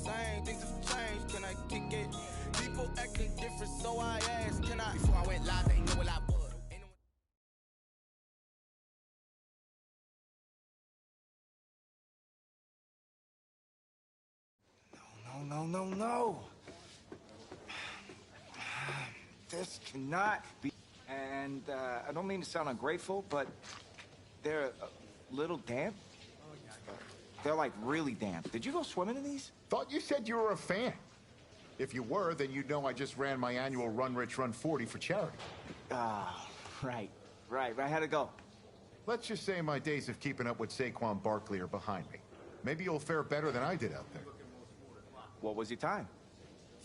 same. Things have changed, can I kick it? People acting different, so I asked, can I? Before I went live, they knew what I was. No. This cannot be. And I don't mean to sound ungrateful, but they're a little damp. They're like really damp. Did you go swimming in these? Thought you said you were a fan. If you were, then you'd know I just ran my annual Run Rich Run 40 for charity. Ah, right. How'd it go? Let's just say my days of keeping up with Saquon Barkley are behind me. Maybe you'll fare better than I did out there. What was your time?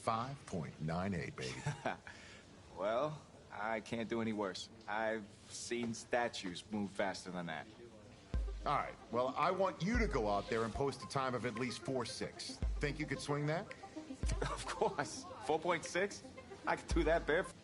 5.98, baby. Well, I can't do any worse. I've seen statues move faster than that. All right, well, I want you to go out there and post a time of at least 4.6. Think you could swing that? Of course. 4.6? I could do that barefoot.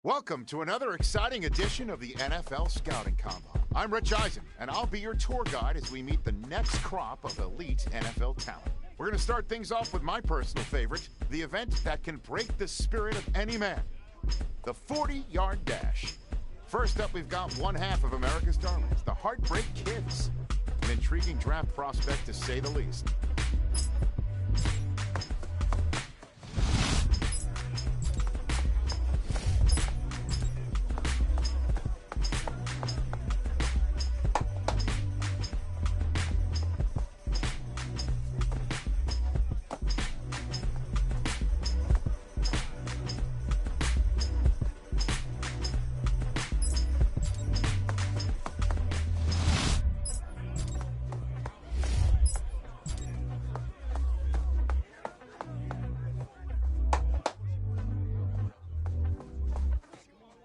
Welcome to another exciting edition of the NFL Scouting Combine. I'm Rich Eisen, and I'll be your tour guide as we meet the next crop of elite NFL talent. We're going to start things off with my personal favorite, the event that can break the spirit of any man, the 40-yard dash. First up, we've got one half of America's darlings, the Heartbreak Kids. An intriguing draft prospect, to say the least.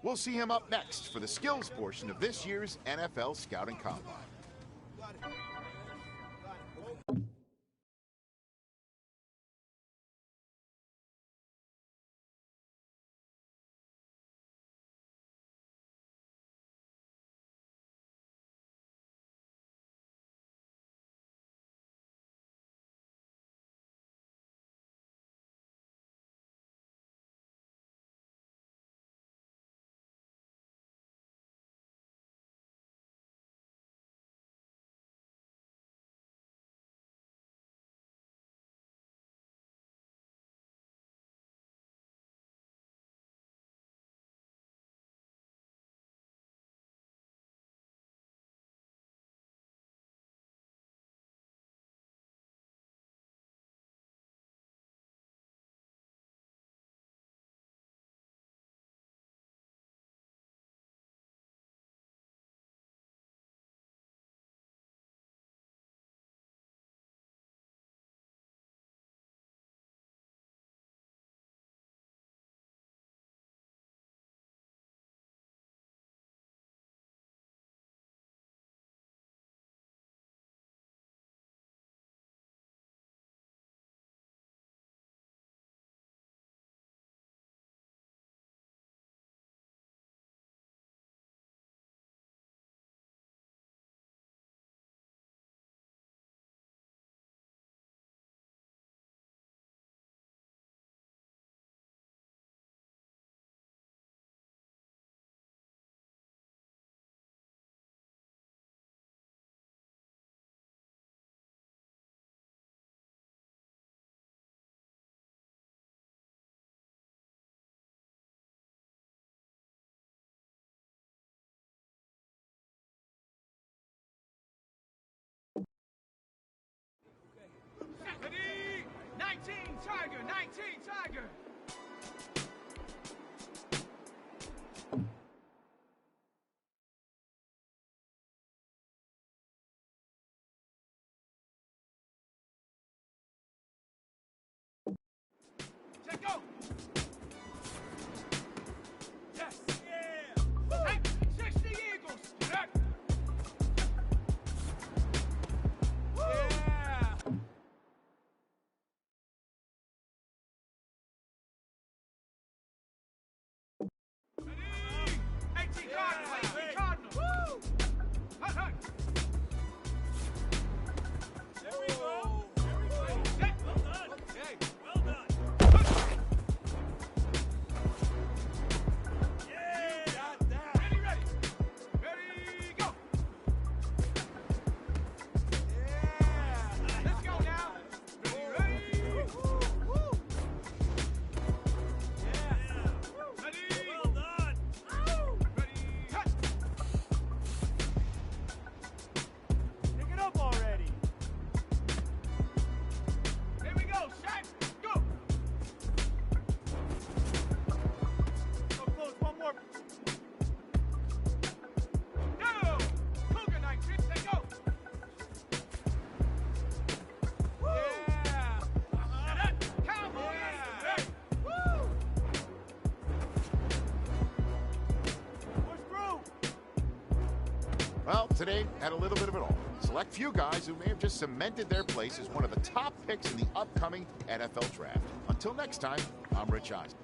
We'll see him up next for the skills portion of this year's NFL Scouting Combine. Ready? 19 Tiger, 19 Tiger. Set go. Lazy Cardinal. Woo! Hut, hut. There we go. There we go. Set. Well done. Okay. Well done. Hut. Yeah. Got that. Ready, ready. Ready, go. Yeah. Let's go now. Ready, ready. Woo, woo. Yeah. Ready. Well done. Woo. Ready, hut. Pick it up already. Here we go, Shaq. Go. So close, one more. Go. Cougar 19, say go. Yeah. Set up. Cowboy. Yeah. Woo. Push through. Well, today had a little bit of it all. Select few guys who may have just cemented their place as one of the top picks in the upcoming NFL draft. Until next time, I'm Rich Eisen.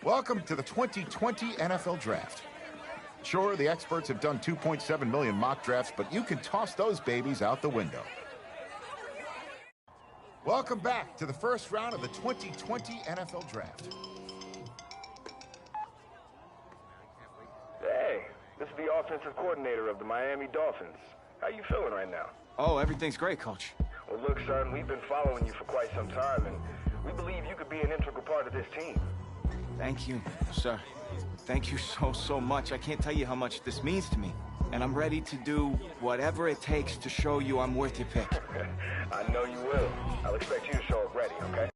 Welcome to the 2020 NFL Draft. Sure, the experts have done 2.7 million mock drafts, but you can toss those babies out the window. Welcome back to the first round of the 2020 NFL Draft. Hey, this is the offensive coordinator of the Miami Dolphins. How you feeling right now? Oh, everything's great, Coach. Well, look, son, we've been following you for quite some time, and we believe you could be an integral part of this team. Thank you, sir. Thank you so much. I can't tell you how much this means to me. And I'm ready to do whatever it takes to show you I'm worth your pick. I know you will. I'll expect you to show up ready, okay?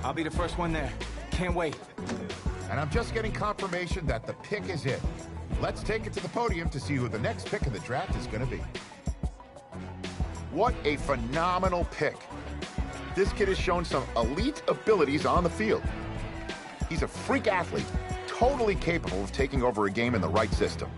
I'll be the first one there. Can't wait. And I'm just getting confirmation that the pick is it. Let's take it to the podium to see who the next pick of the draft is going to be. What a phenomenal pick. This kid has shown some elite abilities on the field. He's a freak athlete, totally capable of taking over a game in the right system.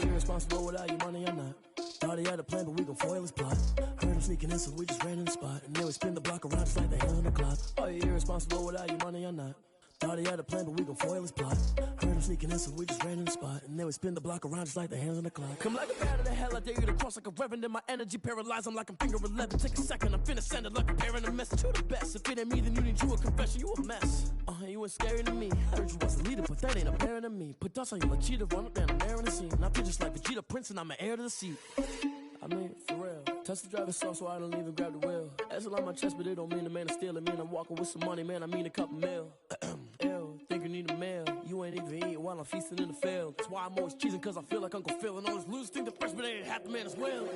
Irresponsible without your money or not. Thought he had a plan, but we gon' foil his plot. Heard him sneaking in, so we just ran in the spot. And then we spin the block around just like the hands on the clock. Are you irresponsible without your money or not? Thought he had a plan, but we gon' foil his plot. Heard him sneaking in, so we just ran in the spot. And then we spin the block around just like the hands on the clock. Come like a bat of the hell, I dare you to cross like a reverend. In my energy paralyzed, I'm like I'm finger 11. Take a second, I'm finna send it like a parent a message to the best. If it ain't me, then you need you a confession, you a mess. You ain't scary to me. Heard you was a leader, but that ain't apparent to me. Put dust on you like cheetah, run up down the air in the scene. I feel just like Vegeta Prince, and I'm an heir to the seat. I mean, for real. Touch the driver's soft, so I don't even grab the wheel. That's on my chest, but it don't mean the man is stealing. Man, I'm walking with some money, man, I mean a couple mil. Ew, think you need a meal. You ain't even eating while I'm feasting in the field. That's why I'm always cheesing, cause I feel like Uncle Phil. And all those losers think the freshman ain't half the man as well.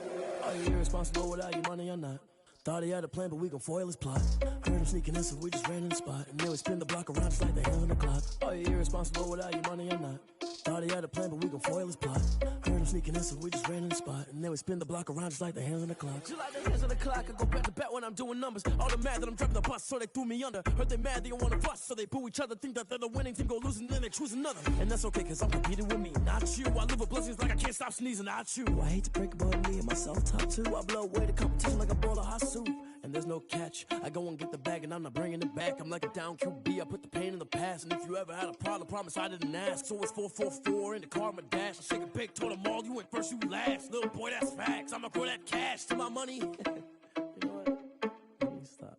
Are you irresponsible without your money or not? Thought he had a plan, but we gon' foil his plot. Heard him sneaking in, so we just ran in the spot. And then we spin the block around just like the hands on the clock. Are you irresponsible without your money or not? Thought he had a plan, but we gon' foil his plot. Heard him sneaking in, so we just ran in the spot. And then we spin the block around just like the hands on the clock. Just like the hands on the clock, I go back to back when I'm doing numbers. All the mad that I'm driving the bus, so they threw me under. Heard they mad, they don't wanna bust, so they boo each other. Think that they're the winning team, go losing, then they choose another. And that's okay, cause I'm competing with me, not you. I live with blessings like I can't stop sneezing, not you. I hate to break about me and my self-talk too. I blow away the competition like a bowl of hot soup. And there's no catch. I go and get the bag and I'm not bringing it back. I'm like a down QB, I put the pain in the past. And if you ever had a problem, promise I didn't ask. So it's 444 in the car, my dash. I shake a big, told them all, you went first, you last. Little boy, that's facts. I'ma grow that cash to my money. You know what? Let me stop.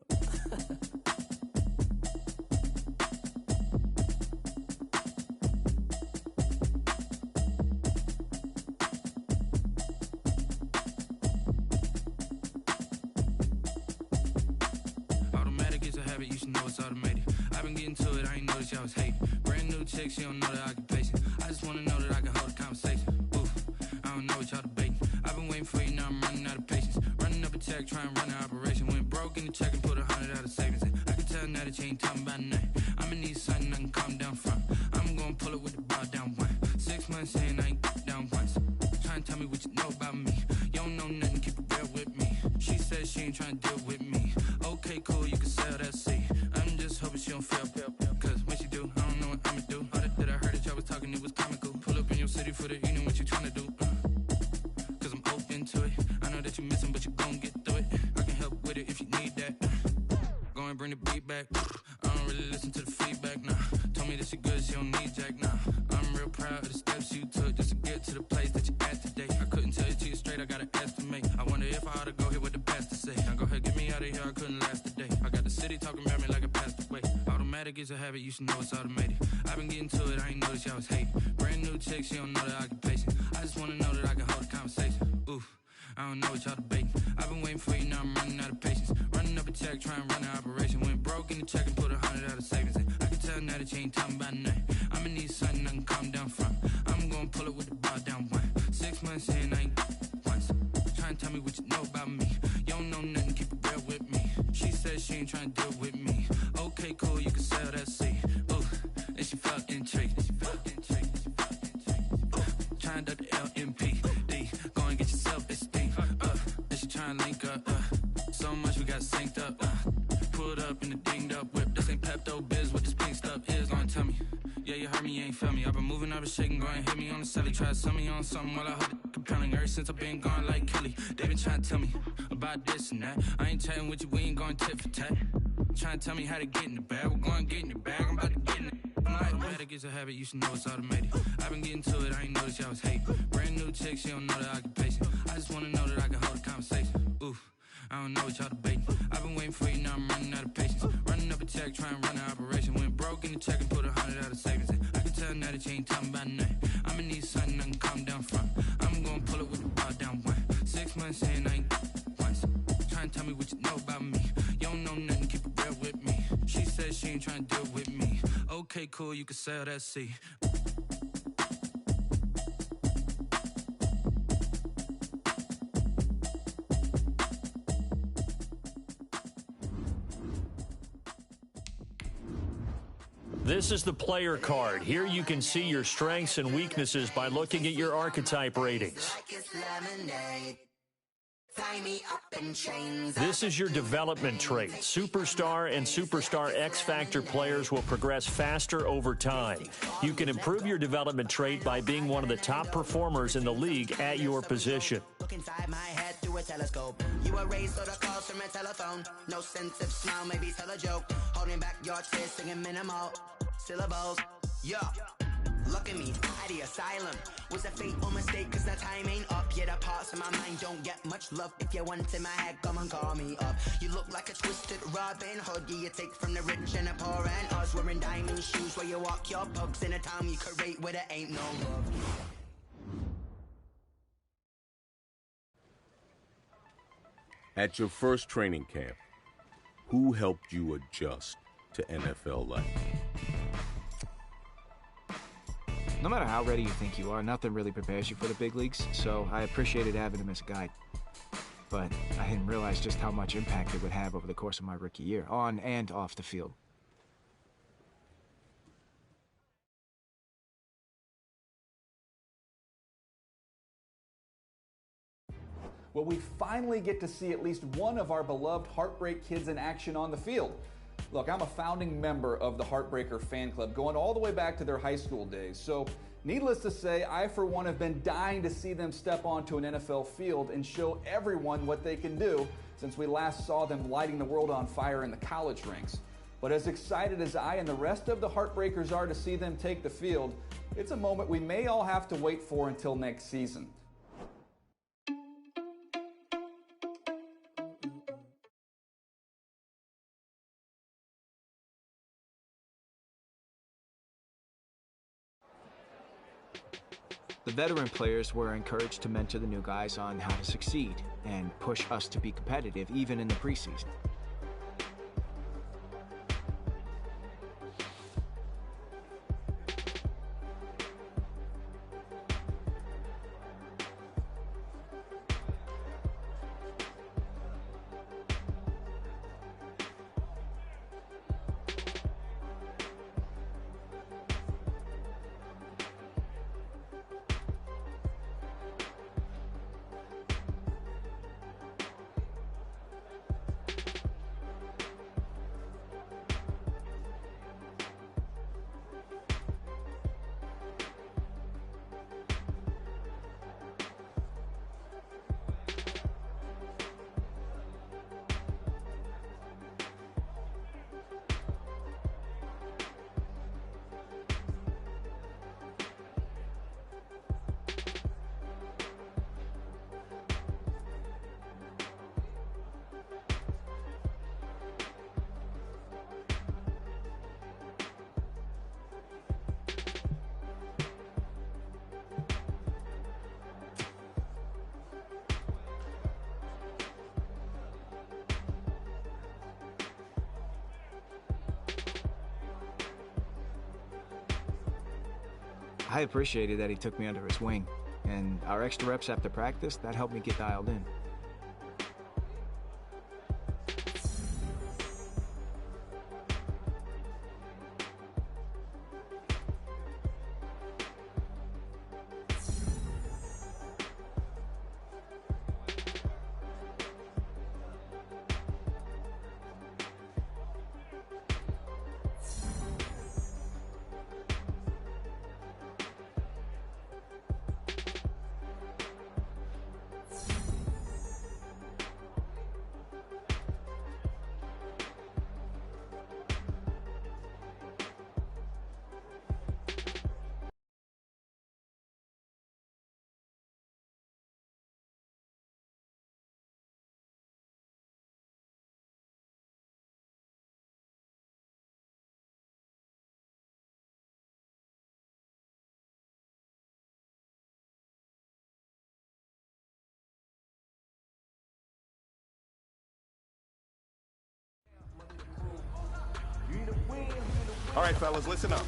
You should know it's automated. I've been getting to it, I ain't noticed y'all was hating. Brand new chick, she don't know the occupation. I just wanna know that I can hold a conversation. Oof, I don't know what y'all debating. I've been waiting for you, now I'm running out of patience. Running up a check, trying to run an operation. Went broke in the check and put 100 out of savings in. I can tell now that you ain't talking about nothing. I'ma need something I can calm down from. I'm gonna pull it with the bar down one. 6 months saying I ain't down once. Trying to tell me what you know about me. You don't know nothing, keep it real with me. She said she ain't trying to deal with me. Okay, cool, you can sell that seat. I'm just hoping she don't fail. Cause when she do, I don't know what I'ma do. All that I heard that y'all was talking, it was comical. Pull up in your city for the evening, what you tryna do? Cause I'm open to it. I know that you missing, but you gon' get through it. I can help with it if you need that. Go and bring the beat back. I don't really listen to the feedback, nah. Told me that she good, she don't need jack, nah. I'm real proud of the steps you took just to get to the place that you at today. I couldn't tell you to you straight, I gotta estimate. I wonder if I ought to go here with the best to say. Now go ahead, get me out of here, I couldn't last today. I got the city talking about me like I passed away. Automatic is a habit, you should know it's automated. I've been getting to it, I ain't noticed y'all was hating. Brand new chick, she don't know the occupation. I just wanna know that I can hold a conversation. Oof, I don't know what y'all debating. I've been waiting for you, now I'm running out of patience. Running up a check, trying to run an operation. Went broke in the check and put 100 out of savings in. I can tell now that you ain't talking about nothing. I'ma need something I can calm down from. I'm gonna pull it with the bar down one. 6 months saying I ain't once. Trying to tell me what you know about me. You don't know nothing, keep it real with me. She said she ain't trying to deal with me. Okay, cool, you can sell that seat. Ooh, and she felt intrigued. Trying to the LMPD. Go and get your self-esteem. And she trying to link up. So much we got synced up. Pulled up in the dinged up whip. This ain't Pepto-Biz, what this pink stuff is. Long tell me. Yeah, you heard me, you ain't felt me. I've been moving, I've been shaking, go and hit me on the celly. Try to sell me on something while I hold it compelling. Ever since I've been gone like Kelly, they been trying to tell me about this and that. I ain't chatting with you, we ain't going tit for tat. Trying to tell me how to get in the bag, we're going to get in the bag, I'm about to get in it. Automatic is a habit, you should know it's automated. I've been getting to it, I ain't noticed y'all was hating. Brand new chick, she don't know the occupation. I just wanna know that I can hold a conversation. Oof, I don't know what y'all debating. I've been waiting for you, now I'm running out of patience. Running up a check, trying to run an operation. Went broke in the check and put 100 out of savings in. I can tell now that you ain't talking about nothing. I'ma need something I can calm down from. I'm gonna pull it with the bar down one. 6 months saying I ain't once. Trying to tell me what you know about me. You don't know nothing. cool, you can sail that sea. This is the player card. Here you can see your strengths and weaknesses by looking at your archetype ratings. This is your development trait. Superstar and Superstar X Factor players will progress faster over time. You can improve your development trait by being one of the top performers in the league at your position. Look inside my head through a telescope. You were raised so the calls from a telephone. No sense of smile, maybe tell a joke. Holding back your tears, singing minimal syllables. Yeah. Look at me, at the asylum. Was a fateful mistake, cause the time ain't up. Yet the parts of my mind don't get much love. If you want in my head, come and call me up. You look like a twisted Robin Hood. You take from the rich and the poor and us. Wearing diamond shoes where you walk your pugs in a town you create where there ain't no love. At your first training camp, who helped you adjust to NFL life? No matter how ready you think you are, nothing really prepares you for the big leagues, so I appreciated having him as a guide. But I didn't realize just how much impact it would have over the course of my rookie year, on and off the field. Well, we finally get to see at least one of our beloved Heartbreak kids in action on the field. Look, I'm a founding member of the Heartbreaker fan club, going all the way back to their high school days. So, needless to say, I for one have been dying to see them step onto an NFL field and show everyone what they can do since we last saw them lighting the world on fire in the college ranks. But as excited as I and the rest of the Heartbreakers are to see them take the field, it's a moment we may all have to wait for until next season. The veteran players were encouraged to mentor the new guys on how to succeed and push us to be competitive even in the preseason. I appreciated that he took me under his wing, and our extra reps after practice, that helped me get dialed in. All right, fellas, listen up.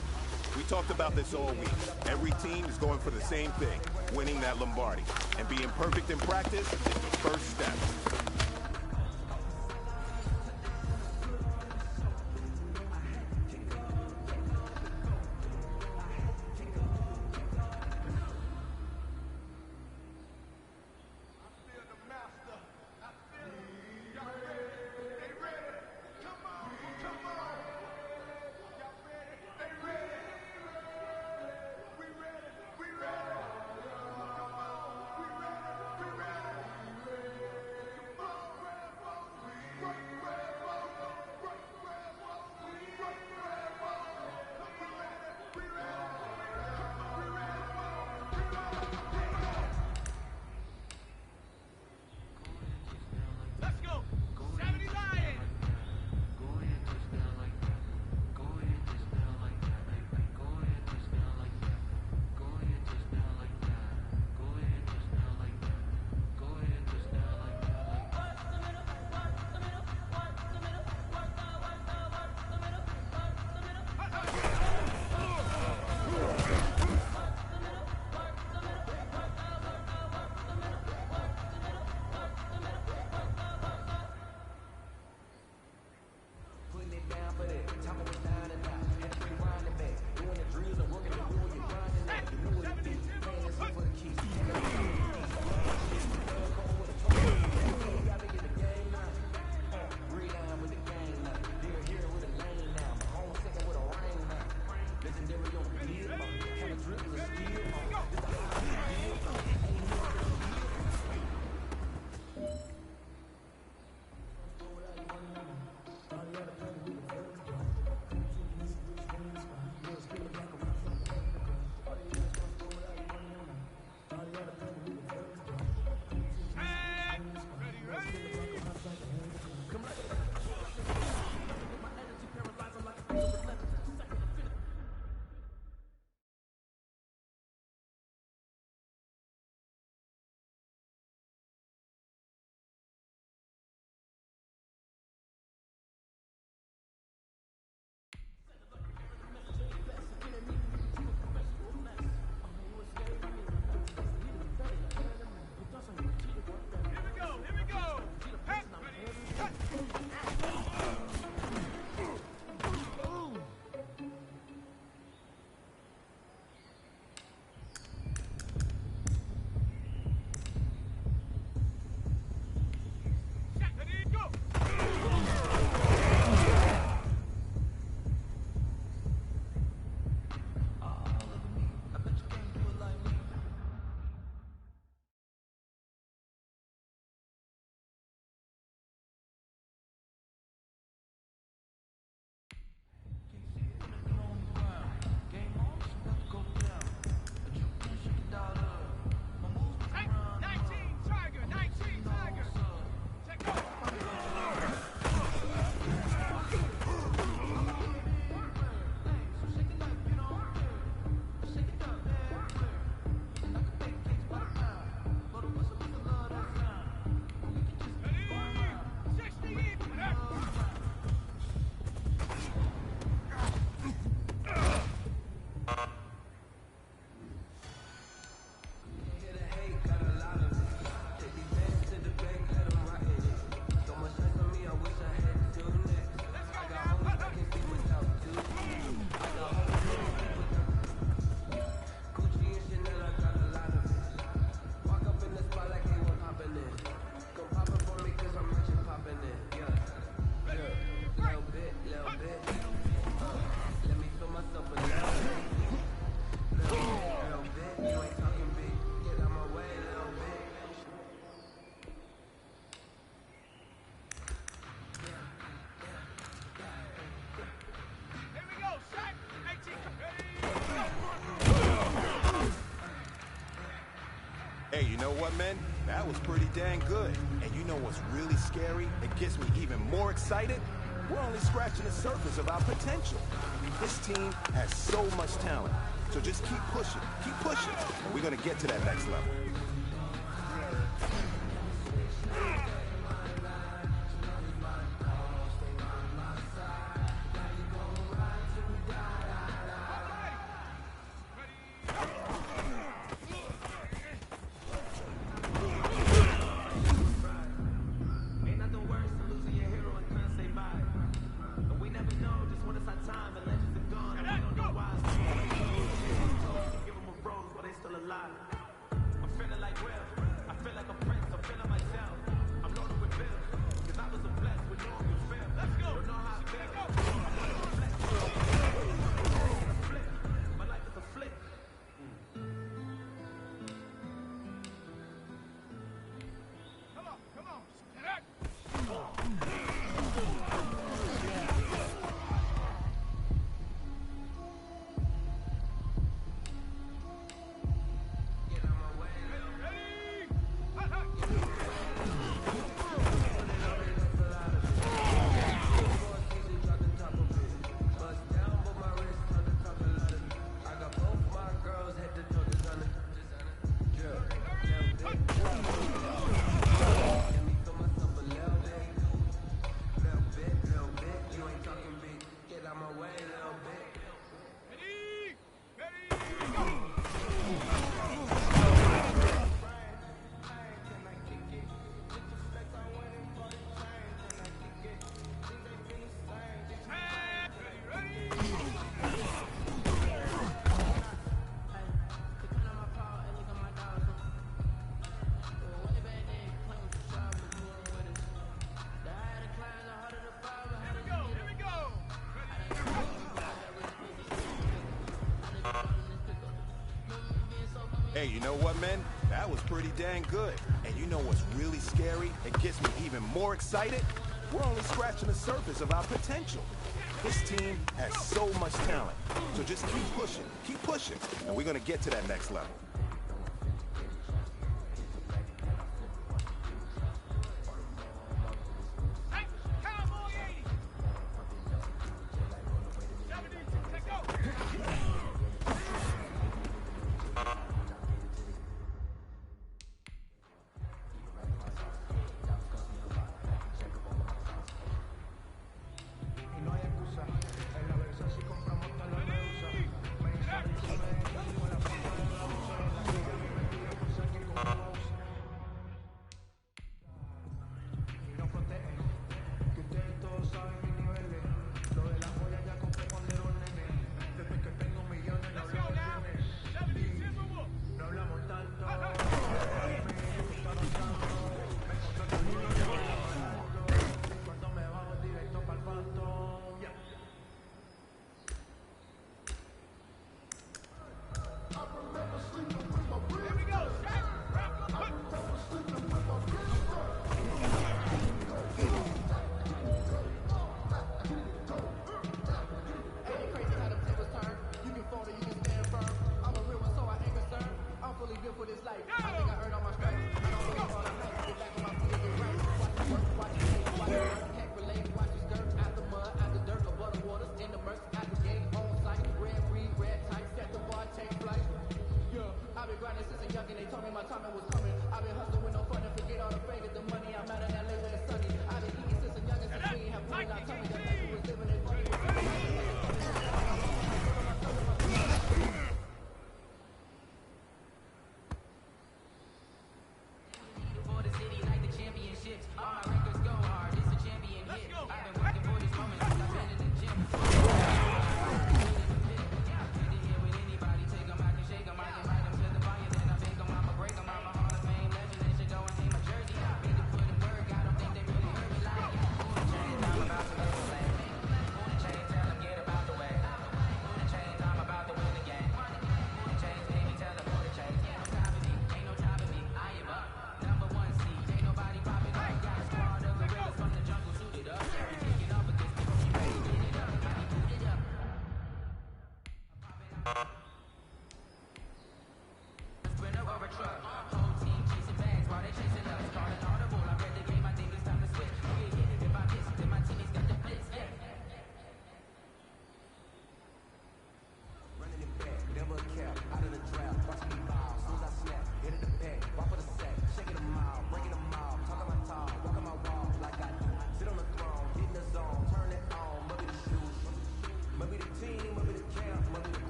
We talked about this all week. Every team is going for the same thing, winning that Lombardi. And being perfect in practice is the first step. Hey, you know what, man? That was pretty dang good. And you know what's really scary? It gets me even more excited? We're only scratching the surface of our potential. This team has so much talent. So just keep pushing, and we're gonna get to that next level. Hey, you know what, man? That was pretty dang good. And you know what's really scary? It gets me even more excited? We're only scratching the surface of our potential. This team has so much talent. So just keep pushing, and we're gonna get to that next level.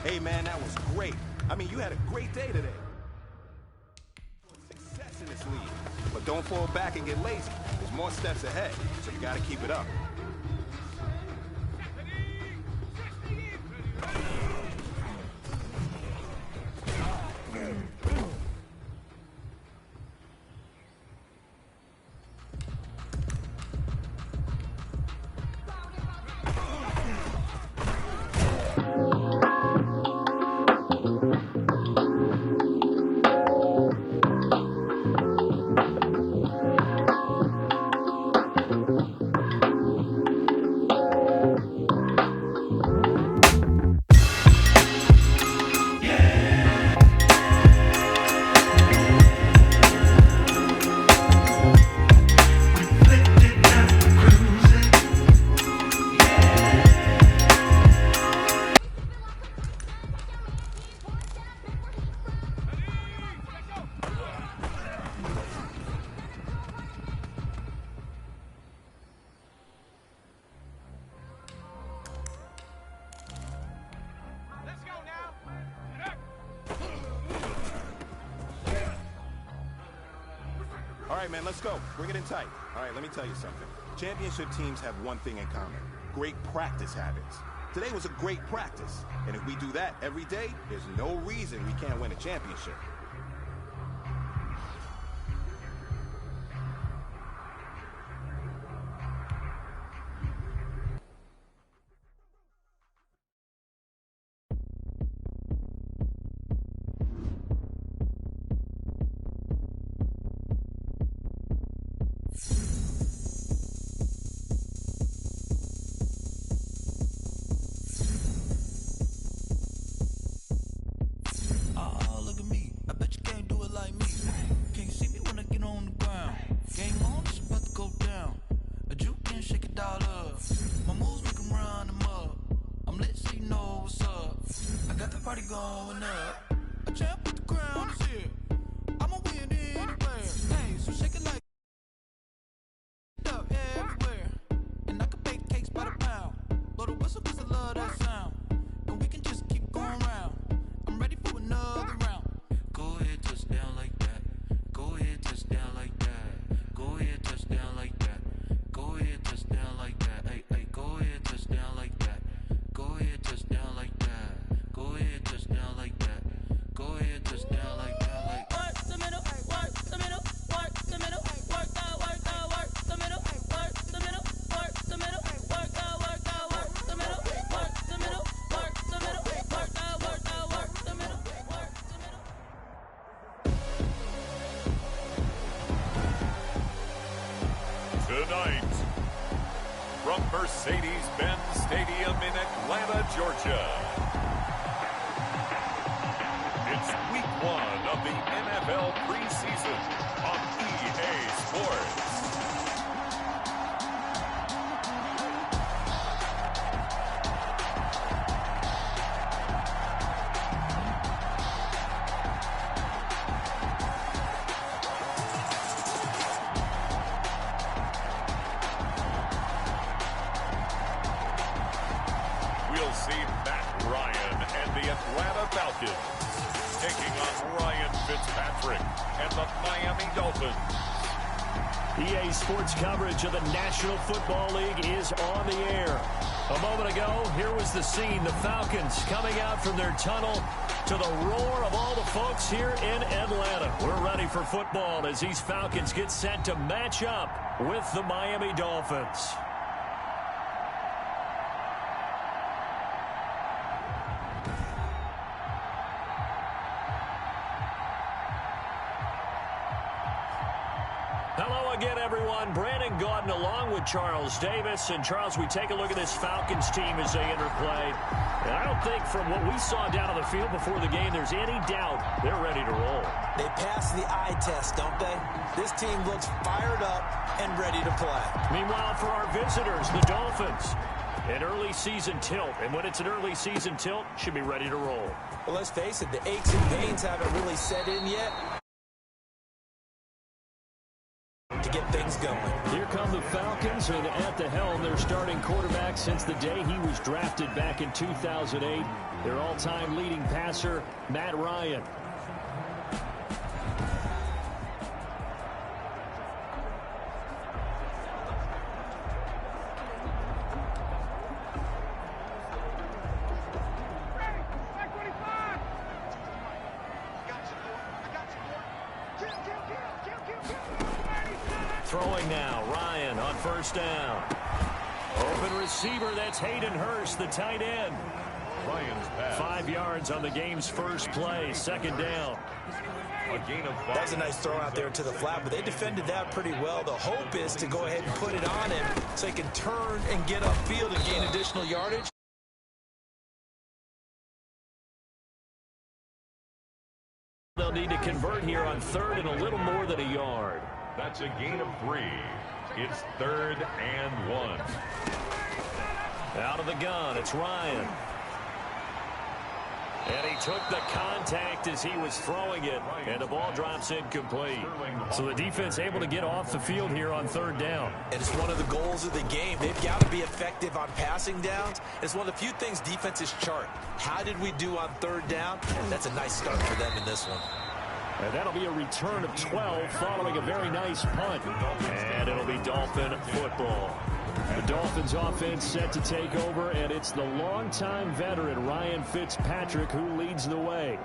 Hey, man, that was great. I mean, you had a great day today. Success in this league. But don't fall back and get lazy. There's more steps ahead, so you gotta keep it up. right, man, let's go. Bring it in tight. All right, let me tell you something. Championship teams have one thing in common: great practice habits. Today was a great practice, and if we do that every day, there's no reason we can't win a championship. Tonight, from Mercedes-Benz Stadium in Atlanta, Georgia, it's week 1 of the NFL preseason on EA Sports. We'll see Matt Ryan and the Atlanta Falcons taking on Ryan Fitzpatrick and the Miami Dolphins. EA Sports coverage of the National Football League is on the air. A moment ago, here was the scene. The Falcons coming out from their tunnel to the roar of all the folks here in Atlanta. We're ready for football as these Falcons get set to match up with the Miami Dolphins. Hello again, everyone. Brandon Gaudin along with Charles Davis. And, Charles, we take a look at this Falcons team as they enter play. And I don't think from what we saw down on the field before the game there's any doubt they're ready to roll. They pass the eye test, don't they? This team looks fired up and ready to play. Meanwhile, for our visitors, the Dolphins, an early season tilt. And when it's an early season tilt, should be ready to roll. Well, let's face it, the aches and pains haven't really set in yet to get things going. Here come the Falcons, and at the helm, their starting quarterback since the day he was drafted back in 2008. Their all-time leading passer, Matt Ryan. Throwing now, Ryan on first down. Open receiver, that's Hayden Hurst, the tight end. Ryan's pass. 5 yards on the game's first play, second down. A gain of 5. That was a nice throw out there to the flat, but they defended that pretty well. The hope is to go ahead and put it on him so he can turn and get upfield and gain additional yardage. They'll need to convert here on third and a little more than a yard. That's a gain of 3. It's 3rd and 1. Out of the gun, it's Ryan. And he took the contact as he was throwing it, and the ball drops incomplete. So the defense able to get off the field here on third down. And it's one of the goals of the game. They've got to be effective on passing downs. It's one of the few things defenses chart. How did we do on third down? That's a nice start for them in this one. And that'll be a return of 12 following a very nice punt. And it'll be Dolphin football. The Dolphins offense set to take over, and it's the longtime veteran Ryan Fitzpatrick who leads the way.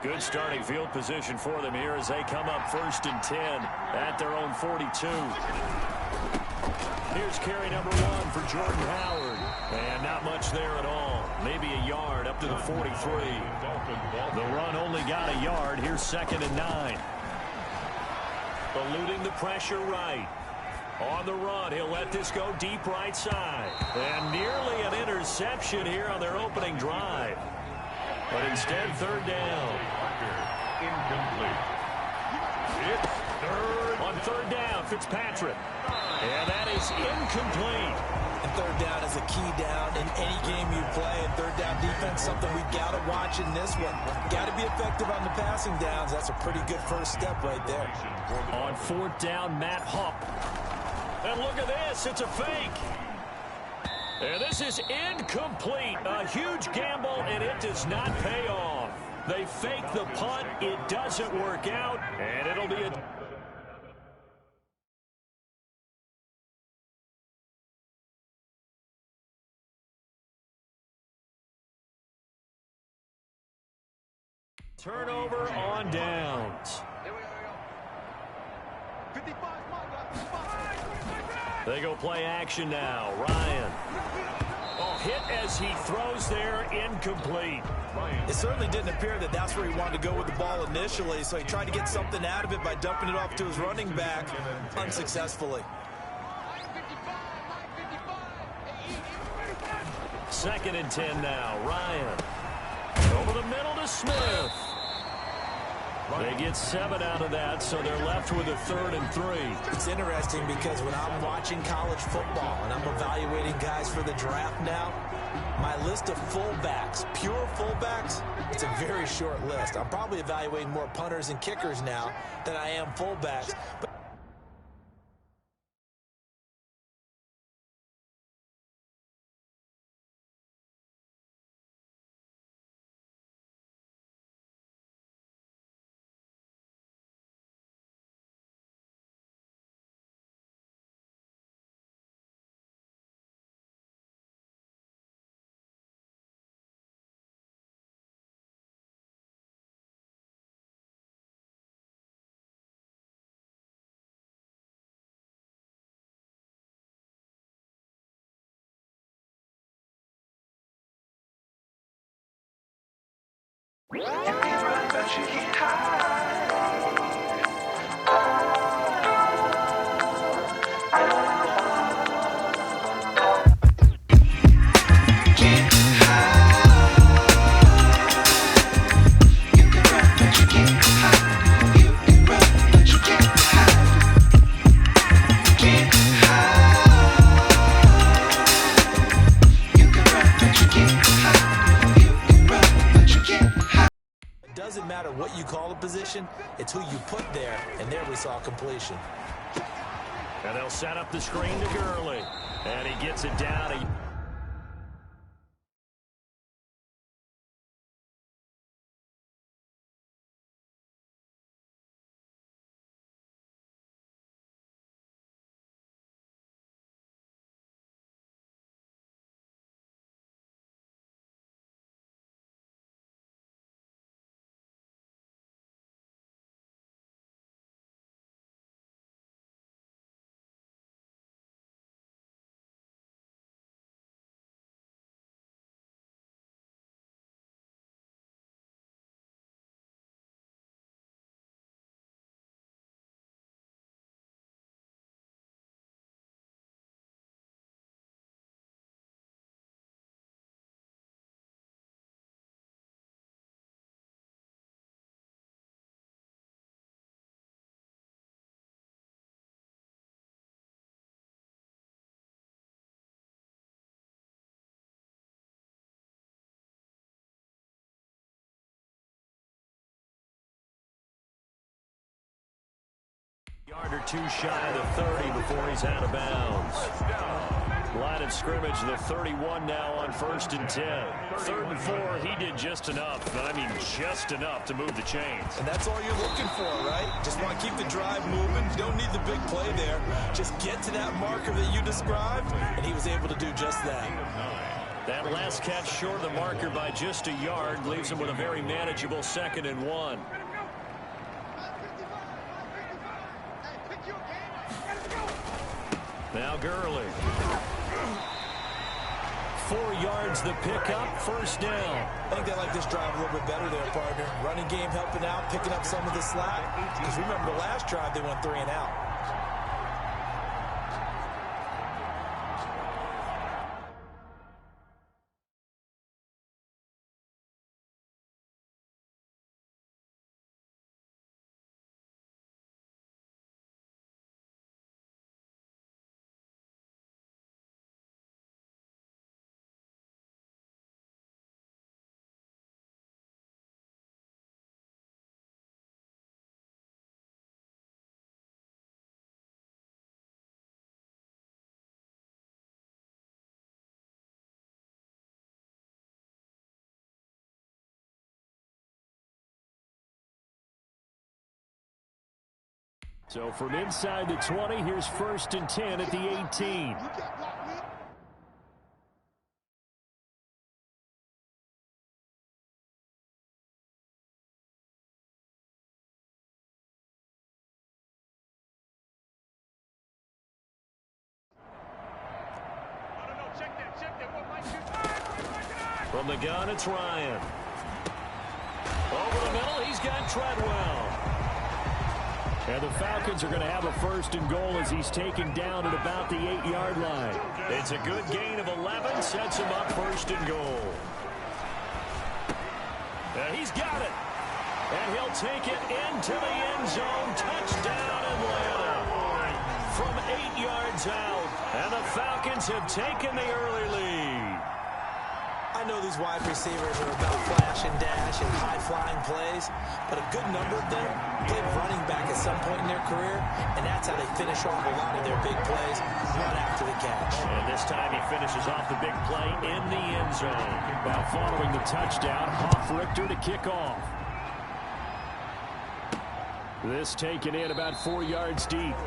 Good starting field position for them here as they come up 1st and 10 at their own 42. Here's carry number 1 for Jordan Howard. And not much there at all. Maybe a yard up to the 43. The run only got a yard. Here's 2nd and 9. Eluding the pressure right. On the run, he'll let this go deep right side. And nearly an interception here on their opening drive. But instead, 3rd down. Incomplete. It's 3rd. On 3rd down, Fitzpatrick. And that is incomplete. And 3rd down is a key down in any game you play. And 3rd down defense, something we got to watch in this one. Got to be effective on the passing downs. That's a pretty good first step right there. On 4th down, Matt Hupp. And look at this. It's a fake. And this is incomplete. A huge gamble, and it does not pay off. They fake the punt. It doesn't work out, and it'll be a... turnover on downs. They go play action now. Ryan. Oh, hit as he throws there, incomplete. It certainly didn't appear that that's where he wanted to go with the ball initially, so he tried to get something out of it by dumping it off to his running back unsuccessfully. 2nd and 10 now. Ryan. Over the middle to Smith. They get 7 out of that, so they're left with a 3rd and 3. It's interesting because when I'm watching college football and I'm evaluating guys for the draft now, my list of fullbacks, pure fullbacks, it's a very short list. I'm probably evaluating more punters and kickers now than I am fullbacks. But doesn't matter what you call a position, it's who you put there, and there we saw completion. And they'll set up the screen to Gurley, and he gets it down. Yard or two shy of the 30 before he's out of bounds. Line of scrimmage, the 31 now on 1st and 10. 3rd and 4, he did just enough. I mean, just enough to move the chains. And that's all you're looking for, right? Just want to keep the drive moving. You don't need the big play there. Just get to that marker that you described, and he was able to do just that. That last catch short of the marker by just a yard leaves him with a very manageable 2nd and 1. Now Gurley. 4 yards the pickup, 1st down. I think they like this drive a little bit better there, partner. Running game helping out, picking up some of the slack. Because remember the last drive, they went 3 and out. So from inside the 20, here's 1st and 10 at the 18. From the gun, it's Ryan. Over the middle, he's got Treadwell. And the Falcons are going to have a 1st and goal as he's taken down at about the 8-yard line. It's a good gain of 11, sets him up 1st and goal. He's got it. And he'll take it into the end zone. Touchdown, Atlanta. From 8 yards out. And the Falcons have taken the early lead. I know these wide receivers are about flash and dash and high-flying plays, but a good number of them played running back at some point in their career, and that's how they finish off a lot of their big plays, run after the catch. And this time he finishes off the big play in the end zone. Now following the touchdown, Richter to kick off. This taken in about 4 yards deep.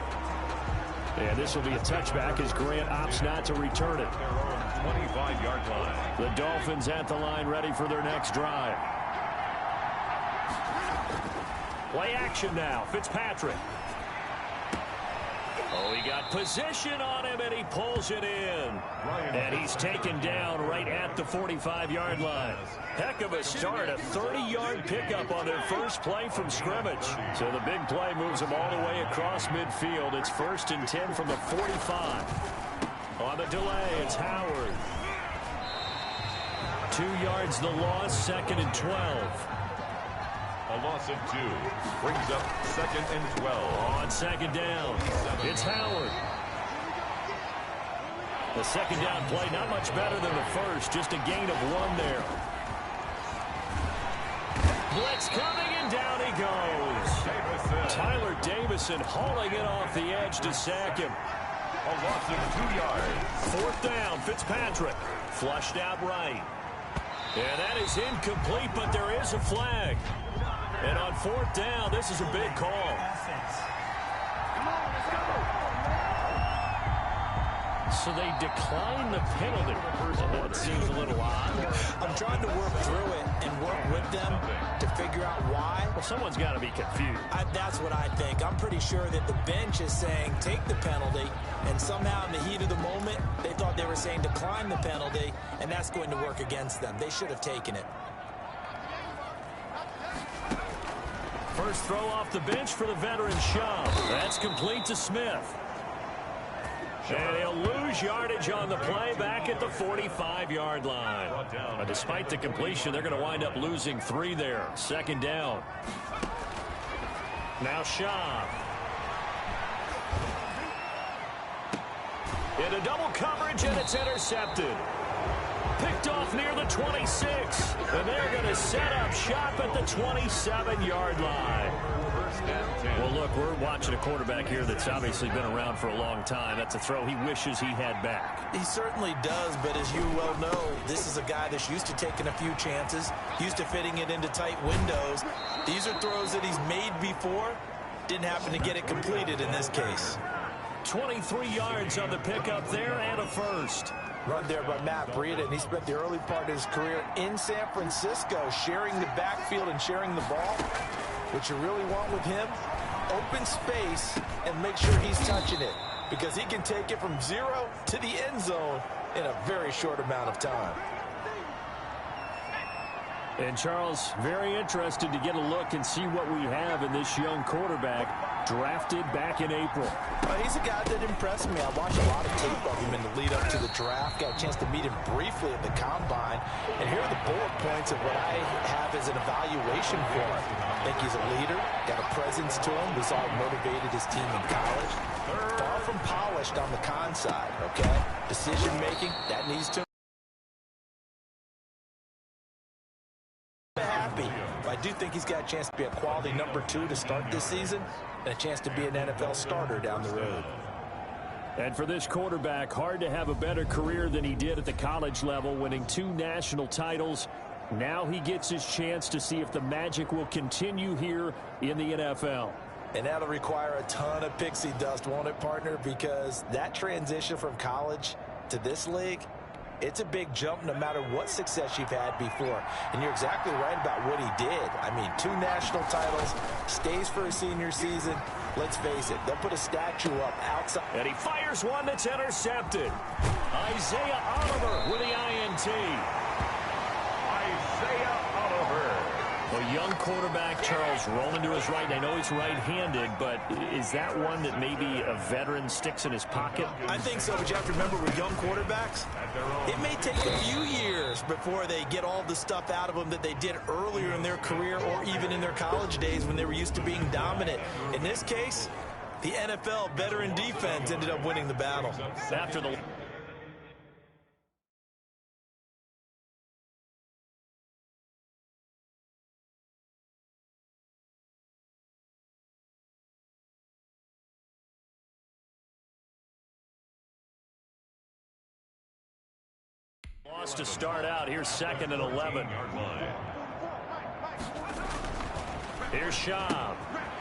And this will be a touchback as Grant opts not to return it. 25-yard line. The Dolphins at the line ready for their next drive. Play action now. Fitzpatrick. Oh, he got position on him, and he pulls it in. And he's taken down right at the 45-yard line. Heck of a start, a 30-yard pickup on their first play from scrimmage. So the big play moves them all the way across midfield. It's 1st and 10 from the 45. On the delay, it's Howard. 2 yards the loss, 2nd and 12. A loss of 2 brings up 2nd and 12. On 2nd down, it's Howard. The 2nd down play not much better than the first, just a gain of 1 there. Blitz coming, and down he goes. Tyler Davison hauling it off the edge to sack him. A loss of 2 yards. 4th down, Fitzpatrick. Flushed out right. And that is incomplete, but there is a flag. And on 4th down, this is a big call. Come on, let's go. So they decline the penalty. That seems a little odd. I'm trying to work through it and work with them to figure out why. Well, someone's got to be confused. That's what I think. I'm pretty sure that the bench is saying take the penalty, and somehow in the heat of the moment, they thought they were saying decline the penalty, and that's going to work against them. They should have taken it. First throw off the bench for the veteran Shaw. That's complete to Smith. And he'll lose yardage on the play back at the 45-yard line. Despite the completion, they're going to wind up losing 3 there. 2nd down. Now Shaw. Into double coverage, and it's intercepted. picked off near the 26. And they're going to set up shop at the 27-yard line. Well, look, we're watching a quarterback here that's obviously been around for a long time. That's a throw he wishes he had back. He certainly does, but as you well know, this is a guy that's used to taking a few chances, used to fitting it into tight windows. These are throws that he's made before. Didn't happen to get it completed in this case. 23 yards on the pickup there and a first. Run there by Matt Breida, and he spent the early part of his career in San Francisco sharing the backfield and sharing the ball. What you really want with him, open space and make sure he's touching it, because he can take it from 0 to the end zone in a very short amount of time. And Charles, very interested to get a look and see what we have in this young quarterback drafted back in April. He's a guy that impressed me. I watched a lot of tape of him in the lead up to the draft. Got a chance to meet him briefly at the combine. And here are the bullet points of what I have as an evaluation for him. I think he's a leader, got a presence to him. We saw him motivated his team in college. Far from polished on the con side, okay? Decision making, that needs to. Happy. I do think he's got a chance to be a quality #2 to start this season and a chance to be an NFL starter down the road. And for this quarterback, hard to have a better career than he did at the college level, winning 2 national titles. Now he gets his chance to see if the magic will continue here in the NFL. And that'll require a ton of pixie dust, won't it, partner? Because that transition from college to this league, it's a big jump no matter what success you've had before. And you're exactly right about what he did. I mean, 2 national titles, stays for his senior season. Let's face it, they'll put a statue up outside. And he fires one that's intercepted. Isaiah Oliver with the INT. Isaiah Oliver. A young quarterback, Charles, rolling to his right. I know he's right-handed, but is that one that maybe a veteran sticks in his pocket? I think so, but you have to remember with young quarterbacks, it may take a few years before they get all the stuff out of them that they did earlier in their career or even in their college days when they were used to being dominant. In this case, the NFL veteran defense ended up winning the battle. After the loss to start out. Here's 2nd and 11. Here's Schaub.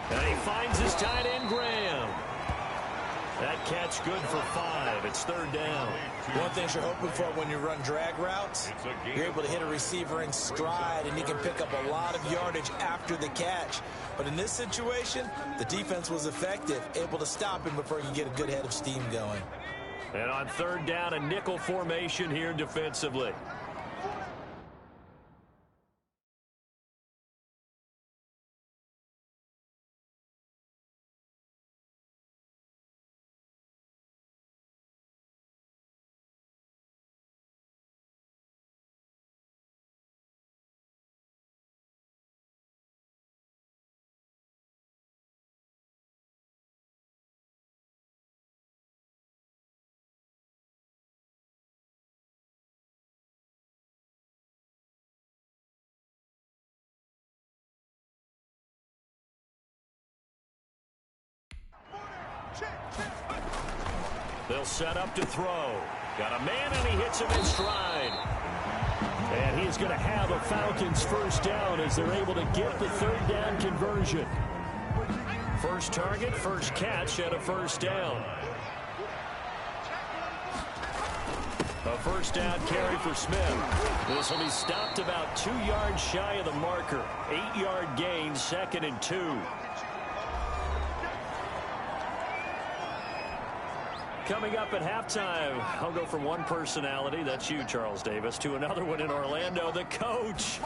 And he finds his tight end, Graham. That catch good for 5. It's 3rd down. One thing you're hoping for when you run drag routes, you're able to hit a receiver in stride, and he can pick up a lot of yardage after the catch. But in this situation, the defense was effective, able to stop him before he could get a good head of steam going. And on 3rd down, a nickel formation here defensively. They'll set up to throw. Got a man, and he hits him in stride. And he's going to have a Falcons 1st down as they're able to get the 3rd down conversion. First target, first catch, and a 1st down. A 1st down carry for Smith. This will be stopped about 2 yards shy of the marker. 8-yard gain, 2nd and 2. Coming up at halftime, I'll go from one personality, that's you, Charles Davis, to another one in Orlando, the coach.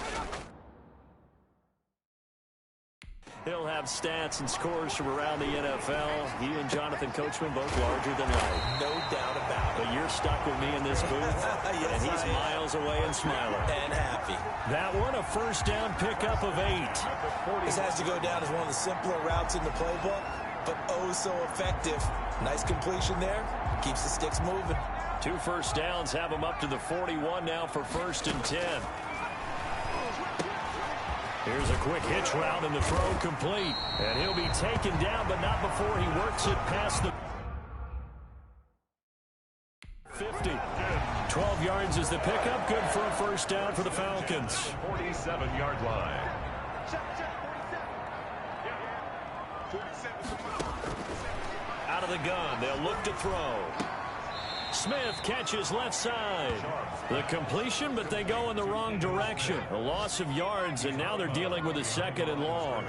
He'll have stats and scores from around the NFL. He and Jonathan Coachman both larger than life. No doubt about it. But you're stuck with me in this booth, yes, and he's miles away and smiling. And happy. That one, a 1st down pickup of 8. This has to go down as one of the simpler routes in the playbook, but oh so effective. Nice completion there. Keeps the sticks moving. 2 first downs have him up to the 41 now for 1st and 10. Here's a quick hitch route, and the throw complete. And he'll be taken down, but not before he works it past the 50. 12 yards is the pickup. Good for a 1st down for the Falcons. 47-yard line. Out of the gun, they'll look to throw. Smith catches left side. The completion, but they go in the wrong direction. A loss of yards, and now they're dealing with a 2nd and long.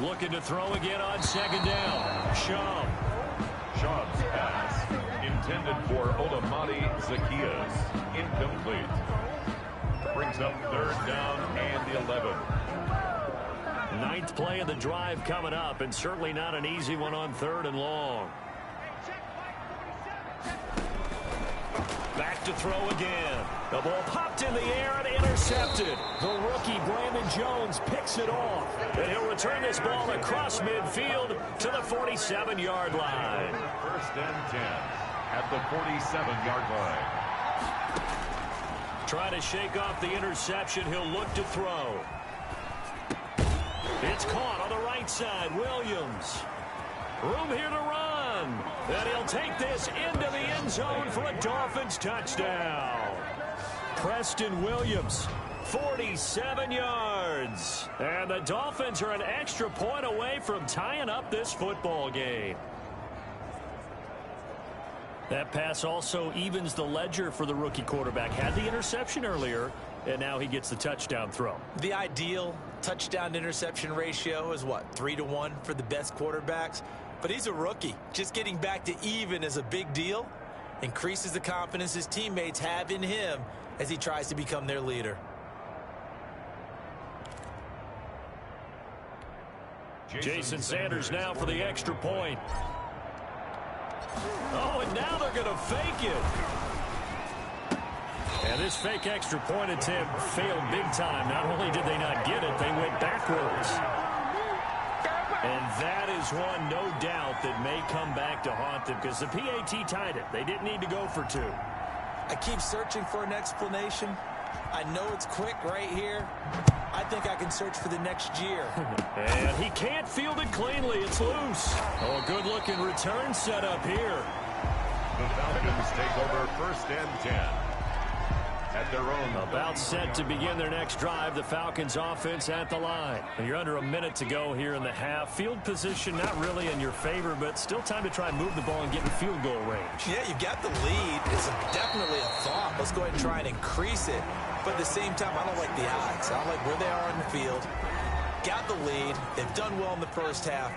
Looking to throw again on 2nd down. Shaw. Schaub's pass intended for Olamide Zacchaeus. Incomplete. Brings up 3rd down and 11. 9th play of the drive coming up, and certainly not an easy one on 3rd and long. Back to throw again. The ball popped in the air and intercepted. The rookie, Brandon Jones, picks it off. And he'll return this ball across midfield to the 47-yard line. 1st and 10 at the 47-yard line. Trying to shake off the interception. He'll look to throw. It's caught on the right side. Williams. Room here to run. And he'll take this into the end zone for a Dolphins touchdown. Preston Williams, 47 yards. And the Dolphins are an extra point away from tying up this football game. That pass also evens the ledger for the rookie quarterback. Had the interception earlier, and now he gets the touchdown throw. The ideal touchdown-interception ratio is, what, 3-to-1 for the best quarterbacks? But he's a rookie. Just getting back to even is a big deal. Increases the confidence his teammates have in him as he tries to become their leader. Jason Sanders now for the extra point. Oh, and now they're going to fake it. And this fake extra point attempt failed big time. Not only did they not get it, they went backwards. And that is one, no doubt, that may come back to haunt them because the PAT tied it. They didn't need to go for 2. I keep searching for an explanation. I know it's quick right here. I think I can search for the next year. And he can't field it cleanly. It's loose. Oh, good-looking return set up here. The Falcons take over 1st and 10. At their own. About set to begin their next drive. The Falcons offense at the line. And you're under a minute to go here in the half. Field position not really in your favor, but still time to try and move the ball and get in field goal range. Yeah, you've got the lead. It's definitely a thought. Let's go ahead and try and increase it. But at the same time, I don't like the odds. I don't like where they are on the field. Got the lead. They've done well in the first half.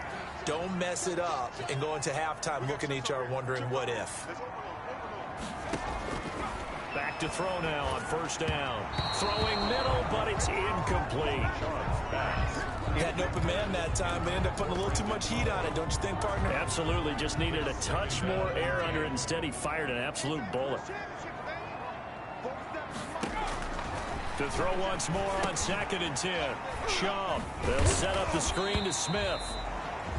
Don't mess it up and go into halftime looking at each other wondering what if. Back to throw now on 1st down. Throwing middle, but it's incomplete. He had an open man that time, but ended up putting a little too much heat on it, don't you think, partner? Absolutely. Just needed a touch more air under it. Instead, he fired an absolute bullet. To throw once more on 2nd and 10. Shaw. They'll set up the screen to Smith.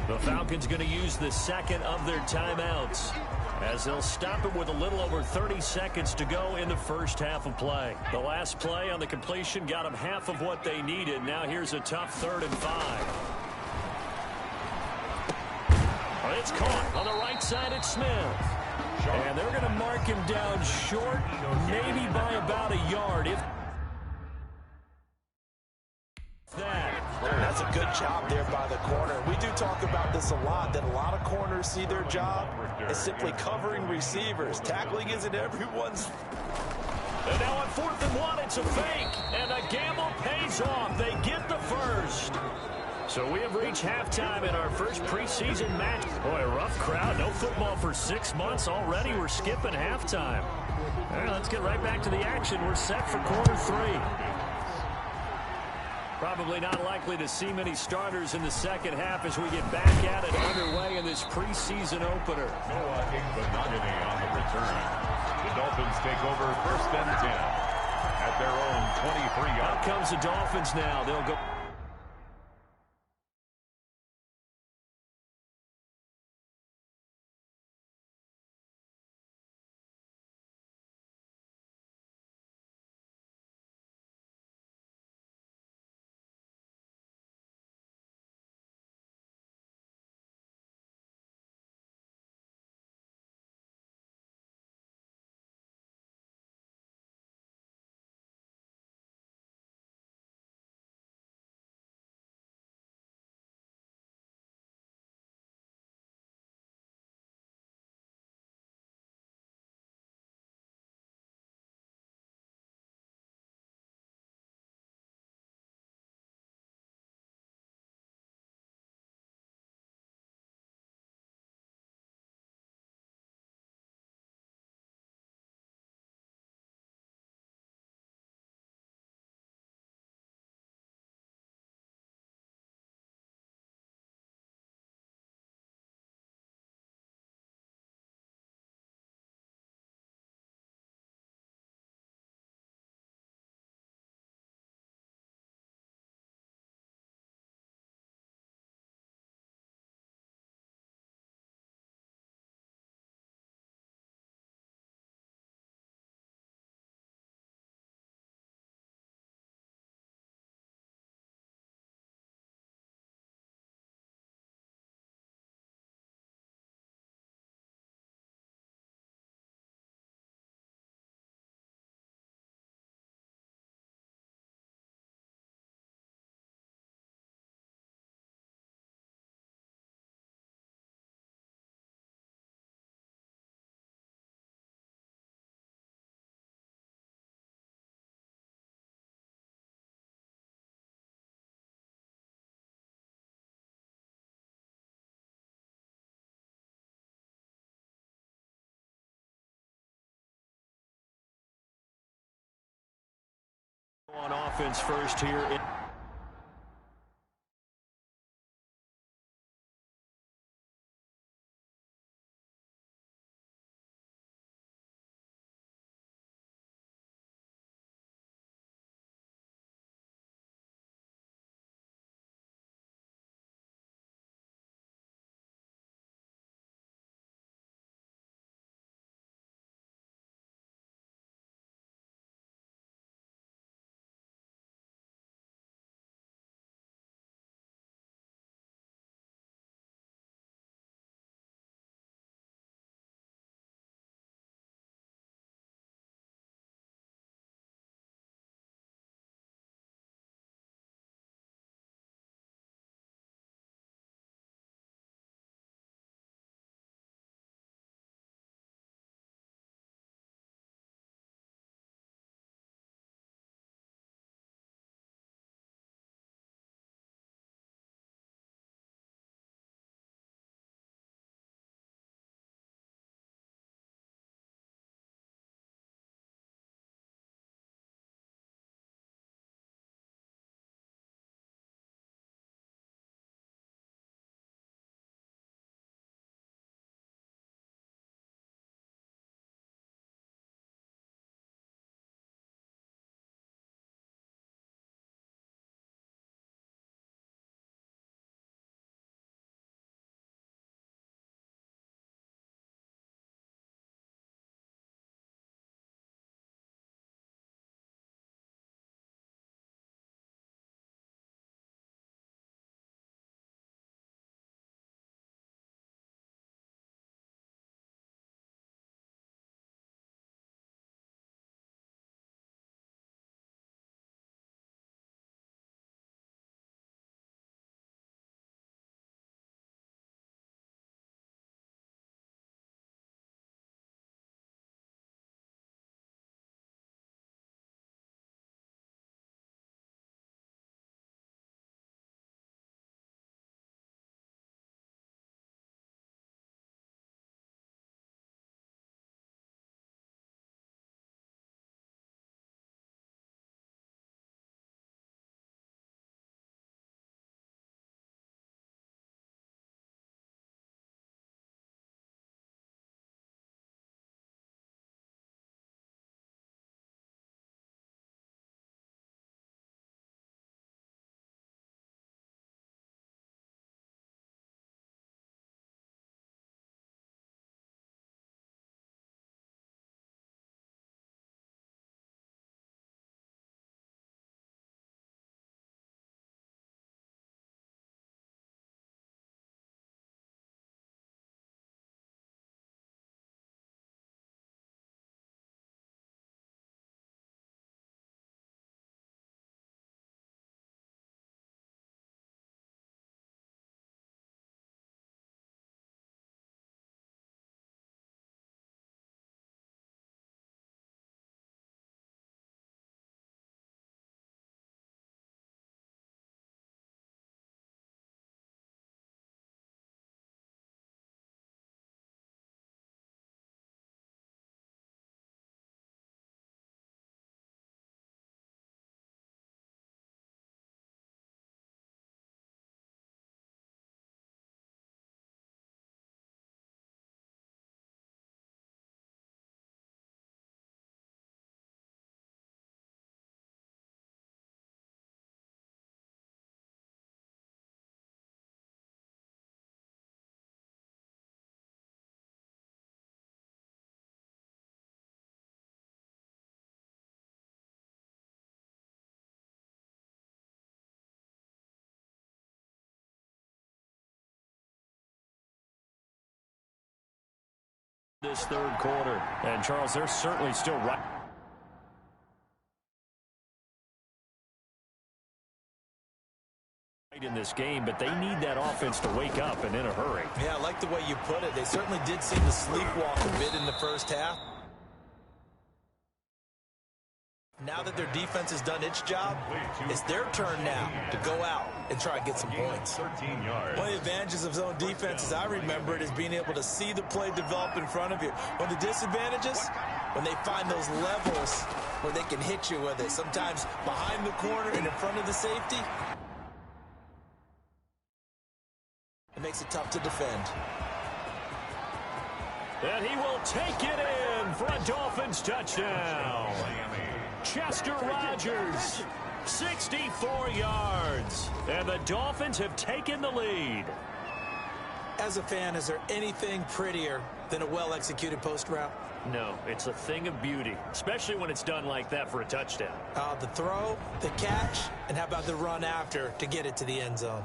The Falcons going to use the 2nd of their timeouts, as they'll stop it with a little over 30 seconds to go in the first half of play. The last play on the completion got them half of what they needed. Now here's a tough 3rd and 5. Well, it's caught on the right side at Smith. And they're going to mark him down short, maybe by about a yard. If that. That's a good job there by the corner. We do talk about this a lot, that a lot of corners see their job as simply covering receivers. Tackling isn't everyone's. And now on 4th and 1, it's a fake. And the gamble pays off. They get the first. So we have reached halftime in our first preseason match. Boy, a rough crowd. No football for 6 months. Already we're skipping halftime. All right, let's get right back to the action. We're set for quarter 3. Probably not likely to see many starters in the second half as we get back at it underway in this preseason opener. Noah Igbenogany on the return. The Dolphins take over 1st and 10 at their own 23-yard. Out comes the Dolphins now. They'll go. On offense first here. This third quarter. And, Charles, they're certainly still right in this game, but they need that offense to wake up and in a hurry. Yeah, I like the way you put it. They certainly did seem to sleepwalk a bit in the first half. Now that their defense has done its job, it's their turn now to go out and try to get some points. 13 yards. One of the advantages of zone defense, as I remember it, is being able to see the play develop in front of you. One of the disadvantages, when they find those levels where they can hit you with it, sometimes behind the corner and in front of the safety, it makes it tough to defend. And he will take it in for a Dolphins touchdown. Chester Rogers, 64 yards. And the Dolphins have taken the lead. As a fan, is there anything prettier than a well-executed post route? No, it's a thing of beauty, especially when it's done like that for a touchdown. The throw, the catch, and how about the run after to get it to the end zone?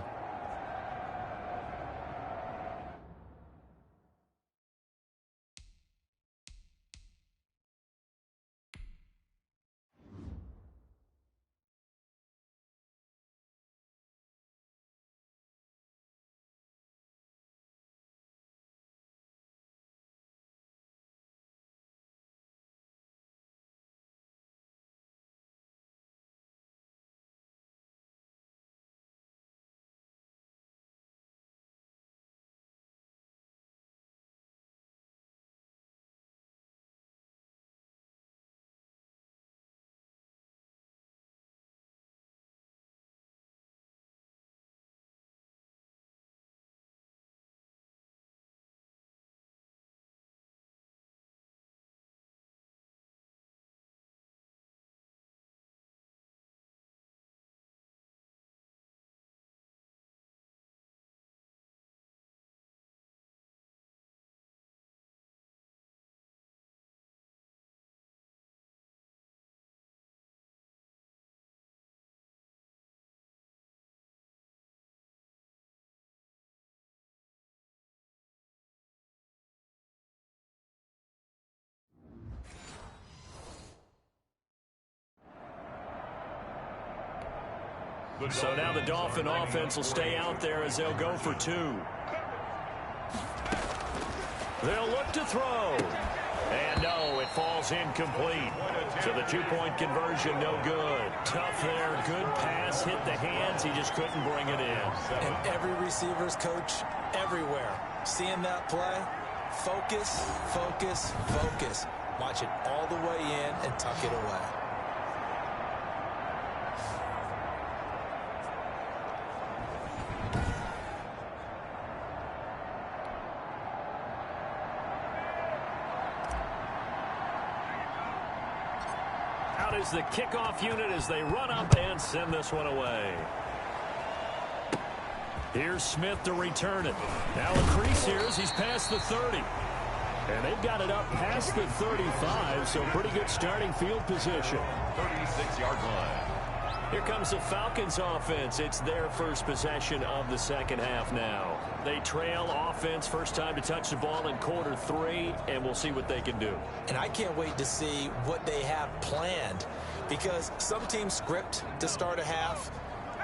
So now the Dolphin offense will stay out there as they'll go for two. They'll look to throw. And no, it falls incomplete. So the two-point conversion, no good. Tough there, good pass, hit the hands. He just couldn't bring it in. And every receiver's coach everywhere, seeing that play, focus, focus, focus. Watch it all the way in and tuck it away. Is the kickoff unit as they run up and send this one away. Here's Smith to return it. Now a crease here as he's past the 30. And they've got it up past the 35, so pretty good starting field position. 36-yard line. Here comes the Falcons offense. It's their first possession of the second half now. They trail offense first time to touch the ball in quarter 3, and we'll see what they can do. And I can't wait to see what they have planned, because some teams script to start a half.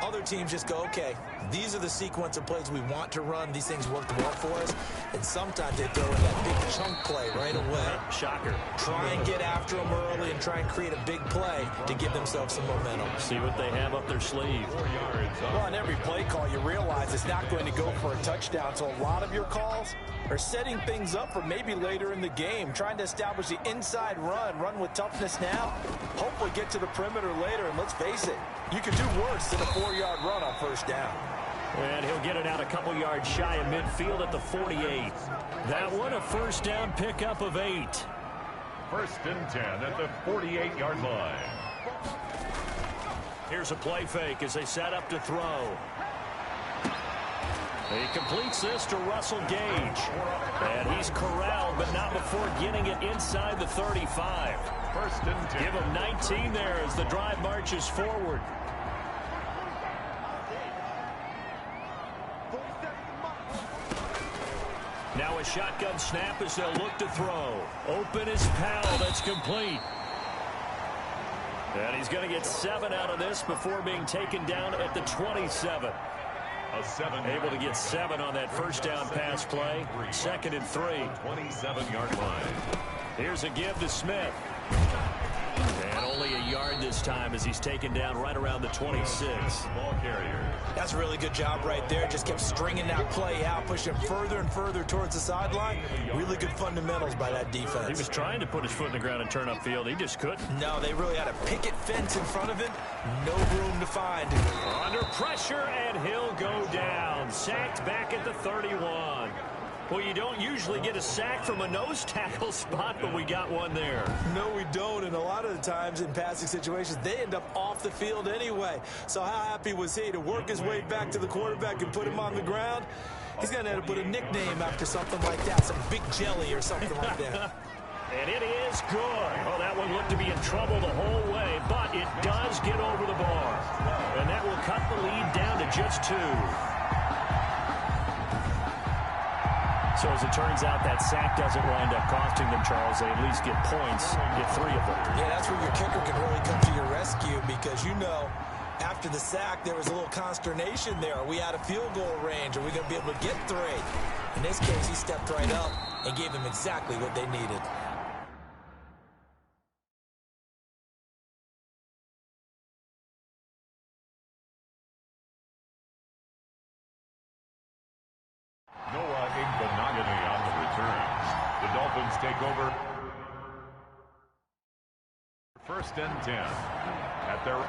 Other teams just go, okay, these are the sequence of plays we want to run. These things worked well for us. And sometimes they throw in that big chunk play right away. Shocker. Try and get after them early and try and create a big play to give themselves some momentum. See what they have up their sleeve. 4 yards. Well, on every play call, you realize it's not going to go for a touchdown. So a lot of your calls are setting things up for maybe later in the game, trying to establish the inside run with toughness now, hopefully get to the perimeter later. And let's face it, you could do worse than a 4-yard run on first down. And he'll get it out a couple yards shy of midfield at the 48. That one a first down pickup of 8. First and 10 at the 48-yard line. Here's a play fake as they set up to throw. He completes this to Russell Gage. And he's corralled, but not before getting it inside the 35. First and 10. Give him 19 there as the drive marches forward. Now a shotgun snap as they'll look to throw. Open is Powell. That's complete. And he's going to get 7 out of this before being taken down at the 27. Able to get 7 on that first down pass play. Second and 3. 27-yard line. Here's a give to Smith. And only a yard this time as he's taken down right around the 26. Ball carrier. That's a really good job right there. Just kept stringing that play out, pushing him further and further towards the sideline. Really good fundamentals by that defense. He was trying to put his foot in the ground and turn upfield. He just couldn't. No, they really had a picket fence in front of him. No room to find. Under pressure, and he'll go down. Sacked back at the 31. Well, you don't usually get a sack from a nose tackle spot, but we got one there. No, we don't, and a lot of the times in passing situations, they end up off the field anyway. So how happy was he to work his way back to the quarterback and put him on the ground? He's going to have to put a nickname after something like that, some Big Jelly or something like that. And it is good. Oh, that one looked to be in trouble the whole way, but it does get over the bar. And that will cut the lead down to just 2. So as it turns out, that sack doesn't wind up costing them, Charles. They at least get points, get 3 of them. Yeah, that's where your kicker can really come to your rescue because, you know, after the sack, there was a little consternation there. Are we out of field goal range? Are we going to be able to get 3? In this case, he stepped right up and gave them exactly what they needed. Noah Igbenogany on the return. The Dolphins take over. 1st and 10 at their...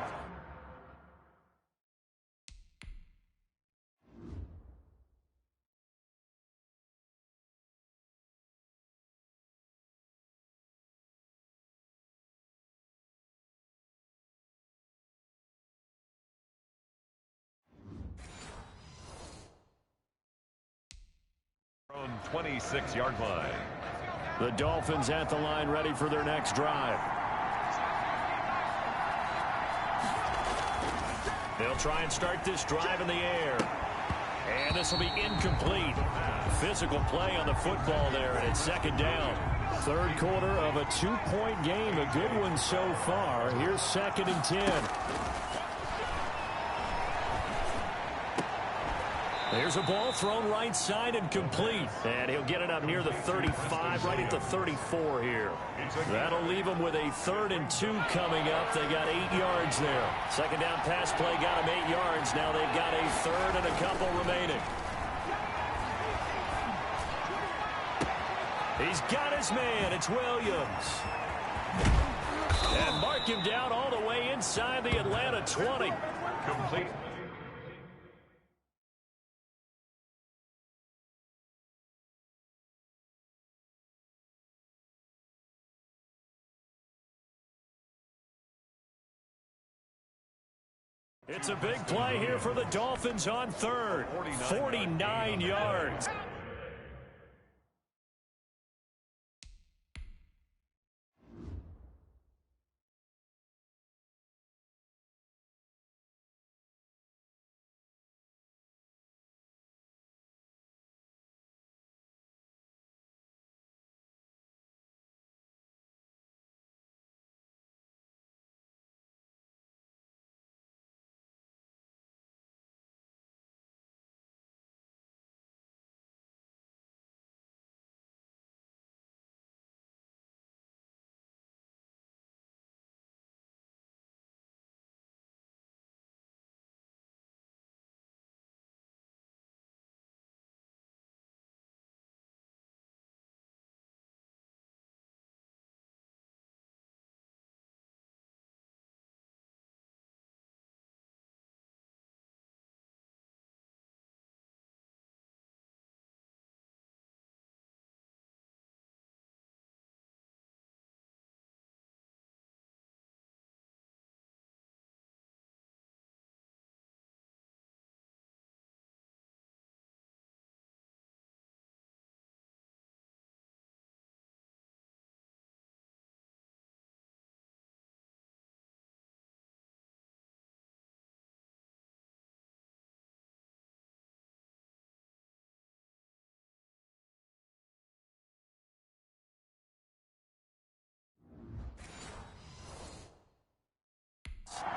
own 26-yard line. The Dolphins at the line, ready for their next drive. They'll try and start this drive in the air. And this will be incomplete. Physical play on the football there, and it's 2nd down. 3rd quarter of a 2-point game. A good one so far. Here's 2nd and 10. There's a ball thrown right side and complete. And he'll get it up near the 35, right at the 34 here. That'll leave him with a 3rd and 2 coming up. They got 8 yards there. 2nd down pass play got him 8 yards. Now they've got a 3rd and a couple remaining. He's got his man. It's Williams. And mark him down all the way inside the Atlanta 20. Complete. It's a big play here for the Dolphins on 3rd. 49 yards.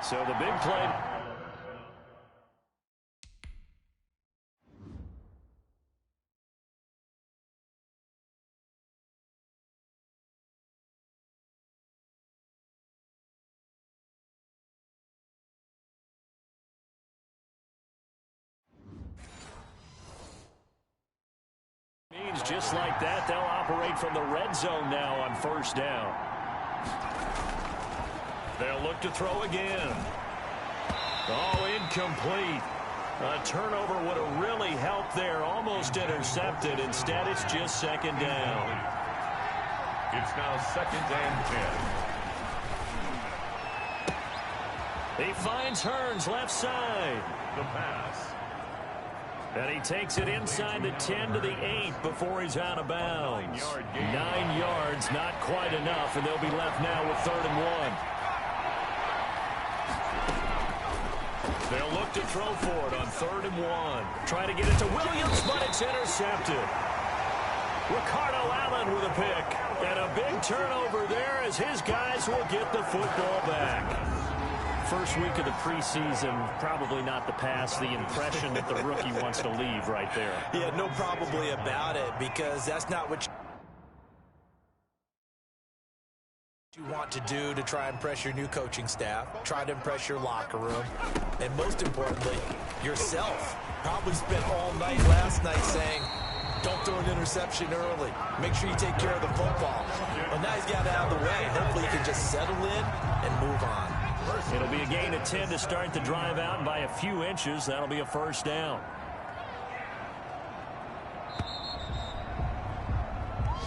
So the big play. drives just like that. They'll operate from the red zone now on first down. They'll look to throw again. Oh, incomplete. A turnover would have really helped there. Almost intercepted. Instead, it's just second down. It's now 2nd and 10. He finds Hearns left side. The pass. And he takes it inside the 10 to the 8 before he's out of bounds. 9 yards, not quite enough, and they'll be left now with 3rd and 1. They'll look to throw for it on 3rd and 1. Try to get it to Williams, but it's intercepted. Ricardo Allen with a pick. And a big turnover there as his guys will get the football back. First week of the preseason, probably not the pass, the impression that the rookie wants to leave right there. Yeah, no probably about it, because that's not what you want to do to try and impress your new coaching staff, try to impress your locker room, and most importantly, yourself. Probably spent all night last night saying, don't throw an interception early. Make sure you take care of the football. But now he's got it out of the way. Hopefully he can just settle in and move on. It'll be a gain of 10 to start the drive out, and by a few inches, that'll be a first down.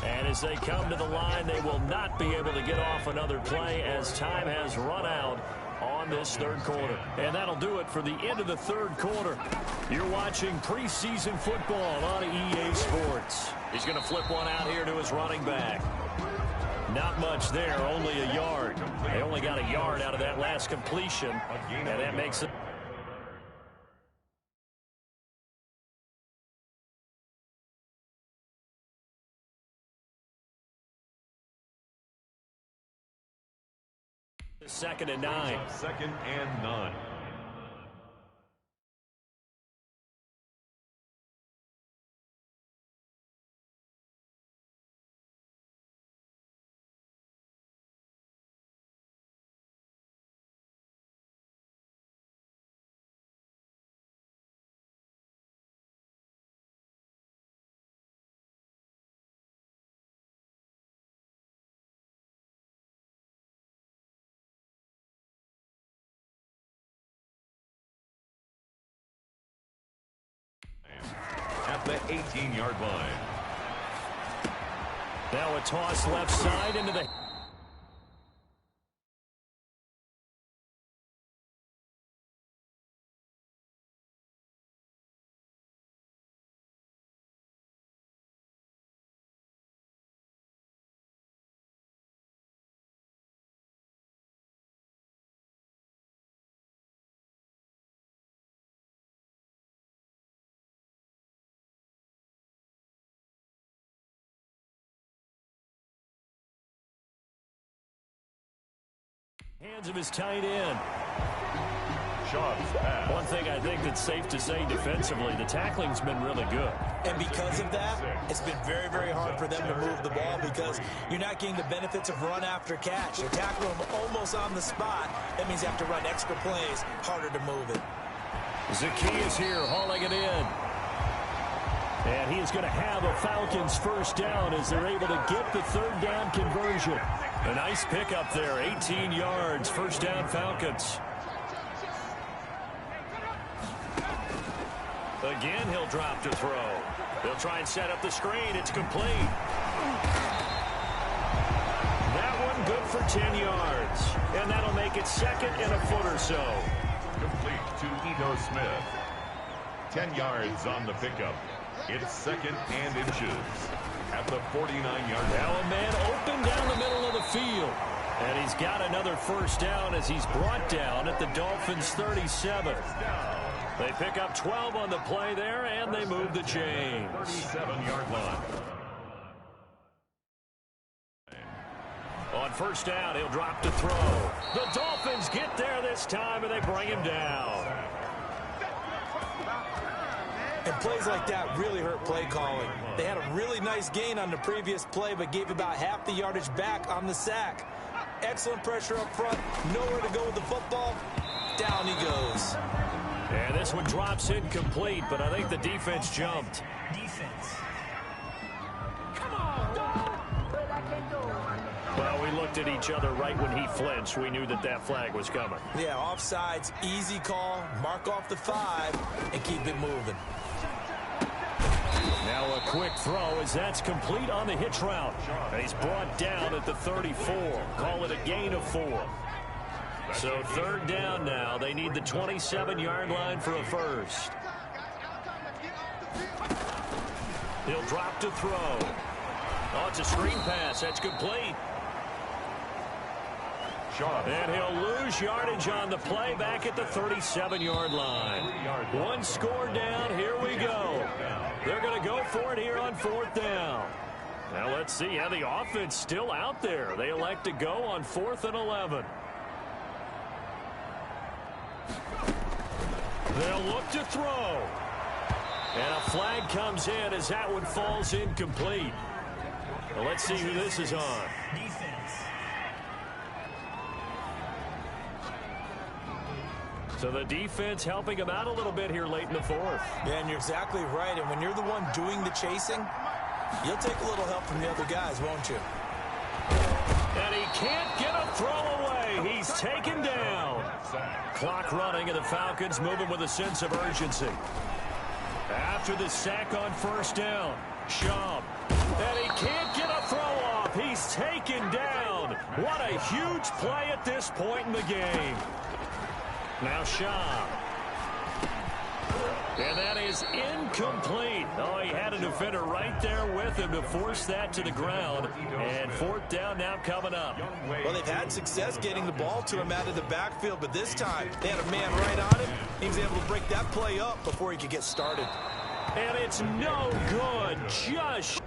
And as they come to the line, they will not be able to get off another play as time has run out on this 3rd quarter. And that'll do it for the end of the 3rd quarter. You're watching preseason football on EA Sports. He's going to flip one out here to his running back. Not much there, only a yard. They only got a yard out of that last completion, and that makes it. Second and 9. 2nd and 9. At the 18-yard line. Now a toss left side into the. Hands of his tight end. One thing I think that's safe to say defensively, the tackling's been really good. And because of that, it's been very, very hard for them to move the ball because you're not getting the benefits of run after catch. You're tackling them almost on the spot. That means you have to run extra plays, harder to move it. Zacchaeus here hauling it in. And he is going to have a Falcons first down as they're able to get the 3rd down conversion. A nice pickup there, 18 yards, first down Falcons. Again, he'll drop to throw. They'll try and set up the screen. It's complete. That one good for 10 yards. And that'll make it 2nd and a foot or so. Complete to Ito Smith. 10 yards on the pickup. It's 2nd and inches. At the 49-yard line. Now a man open down the middle of the field. And he's got another first down as he's brought down at the Dolphins' 37. They pick up 12 on the play there, and they move the chains. 37-yard line. On first down, he'll drop to throw. The Dolphins get there this time, and they bring him down. And plays like that really hurt play calling. They had a really nice gain on the previous play, but gave about half the yardage back on the sack. Excellent pressure up front. Nowhere to go with the football. Down he goes. And this one drops incomplete, but I think the defense jumped. Well, we looked at each other right when he flinched. We knew that that flag was coming. Yeah, offsides, easy call. Mark off the 5 and keep it moving. Now a quick throw as that's complete on the hitch route. He's brought down at the 34. Call it a gain of 4. So third down now. They need the 27-yard line for a first. He'll drop to throw. Oh, it's a screen pass. That's complete. And he'll lose yardage on the play back at the 37-yard line. One score down. Here we go. They're going to go for it here on fourth down. Now let's see how the offense still out there. They elect to go on 4th and 11. They'll look to throw. And a flag comes in as that one falls incomplete. Well, let's see who this is on. So the defense helping him out a little bit here late in the 4th. Yeah, and you're exactly right. And when you're the one doing the chasing, you'll take a little help from the other guys, won't you? And he can't get a throw away. He's taken down. Clock running, and the Falcons moving with a sense of urgency. After the sack on first down, Schaub. And he can't get a throw off. He's taken down. What a huge play at this point in the game. Now Schaub. And that is incomplete. Oh, he had a defender right there with him to force that to the ground. And fourth down now coming up. Well, they've had success getting the ball to him out of the backfield, but this time they had a man right on him. He was able to break that play up before he could get started. And it's no good. Just...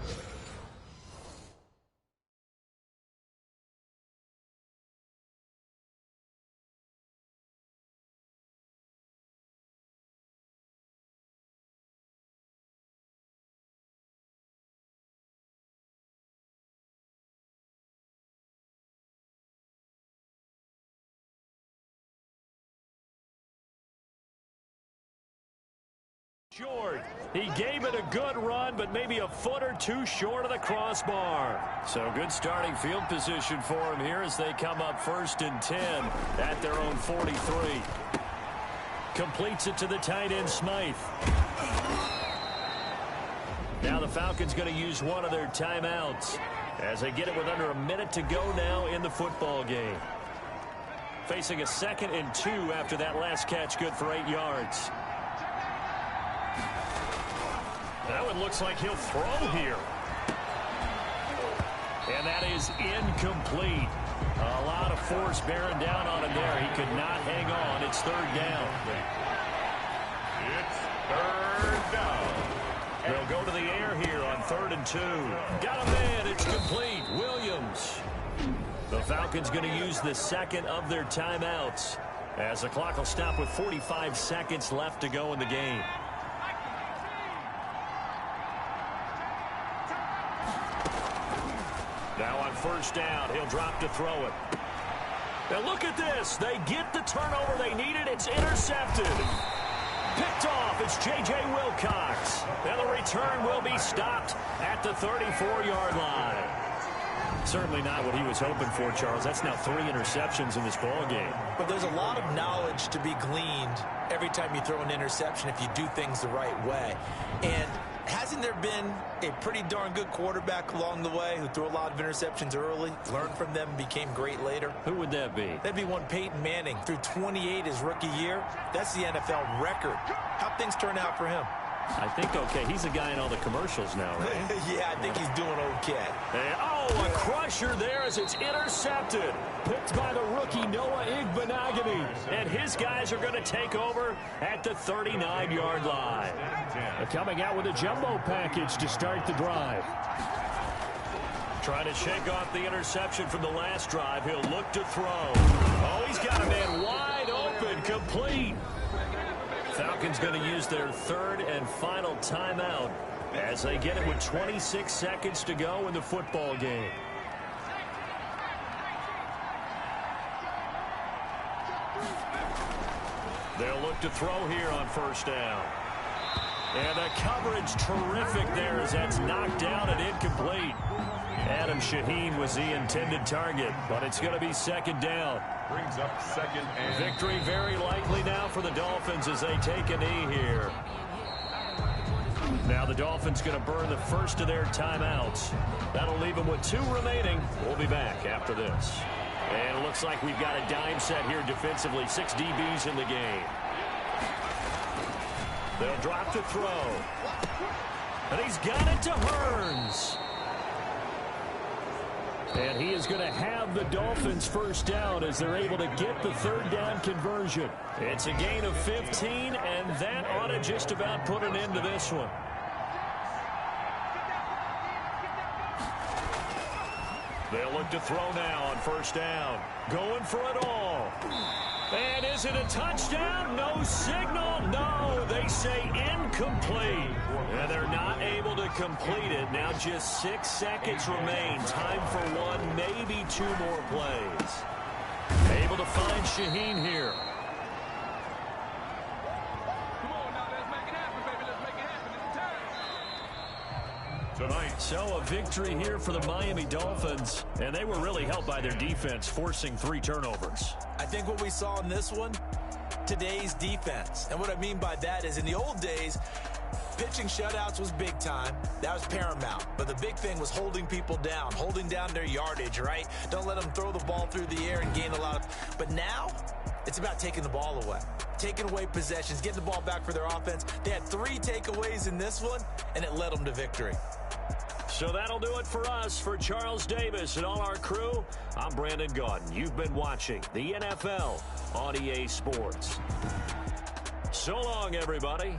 short. He gave it a good run, but maybe a foot or two short of the crossbar. So good starting field position for him here as they come up 1st and 10 at their own 43. Completes it to the tight end, Smythe. Now the Falcons going to use one of their timeouts as they get it with under a minute to go now in the football game. Facing a 2nd and 2 after that last catch, good for 8 yards. That one looks like he'll throw here. And that is incomplete. A lot of force bearing down on him there. He could not hang on. It's 3rd down. It's 3rd down. They'll go to the air here on 3rd and 2. Got a man. It's complete. Williams. The Falcons going to use the 2nd of their timeouts as the clock will stop with 45 seconds left to go in the game. Now on 1st down, he'll drop to throw it. Now look at this. They get the turnover they needed. It's intercepted. Picked off. It's J.J. Wilcox. And the return will be stopped at the 34-yard line. Certainly not what he was hoping for, Charles. That's now 3 interceptions in this ball game. But there's a lot of knowledge to be gleaned every time you throw an interception if you do things the right way. And hasn't there been a pretty darn good quarterback along the way who threw a lot of interceptions early, learned from them, and became great later? Who would that be? That'd be one Peyton Manning. Threw 28 his rookie year. That's the NFL record. How'd things turn out for him? I think okay. He's a guy in all the commercials now, right? Yeah, I think he's doing okay. And, a crusher there as it's intercepted. Picked by the rookie Noah Igbenogany. And his guys are going to take over at the 39-yard line. Coming out with a jumbo package to start the drive. Trying to shake off the interception from the last drive. He'll look to throw. Oh, he's got a man wide open, complete. Falcons going to use their 3rd and final timeout as they get it with 26 seconds to go in the football game. They'll look to throw here on 1st down. And the coverage terrific there as that's knocked down and incomplete. Adam Shaheen was the intended target, but it's going to be second down. Brings up second and... Victory very likely now for the Dolphins as they take a knee here. Now the Dolphins going to burn the first of their timeouts. That'll leave them with 2 remaining. We'll be back after this. And it looks like we've got a dime set here defensively. 6 DBs in the game. They'll drop to throw. And he's got it to Hearns. And he is going to have the Dolphins first down as they're able to get the 3rd down conversion. It's a gain of 15, and that ought to just about put an end to this one. They'll look to throw now on first down. Going for it all. And is it a touchdown? No signal. No, they say incomplete. And they're not able to complete it. Now just 6 seconds remain. Time for 1, maybe 2 more plays. Able to find Shaheen here. Tonight. So a victory here for the Miami Dolphins, and they were really helped by their defense, forcing 3 turnovers. I think what we saw in this one, today's defense. And what I mean by that is in the old days, pitching shutouts was big time. That was paramount. But the big thing was holding people down, holding down their yardage, right? Don't let them throw the ball through the air and gain a lot of... But now, it's about taking the ball away. Taking away possessions, getting the ball back for their offense. They had 3 takeaways in this one, and it led them to victory. So that'll do it for us. For Charles Davis and all our crew, I'm Brandon Gaudin. You've been watching the NFL on EA Sports. So long, everybody.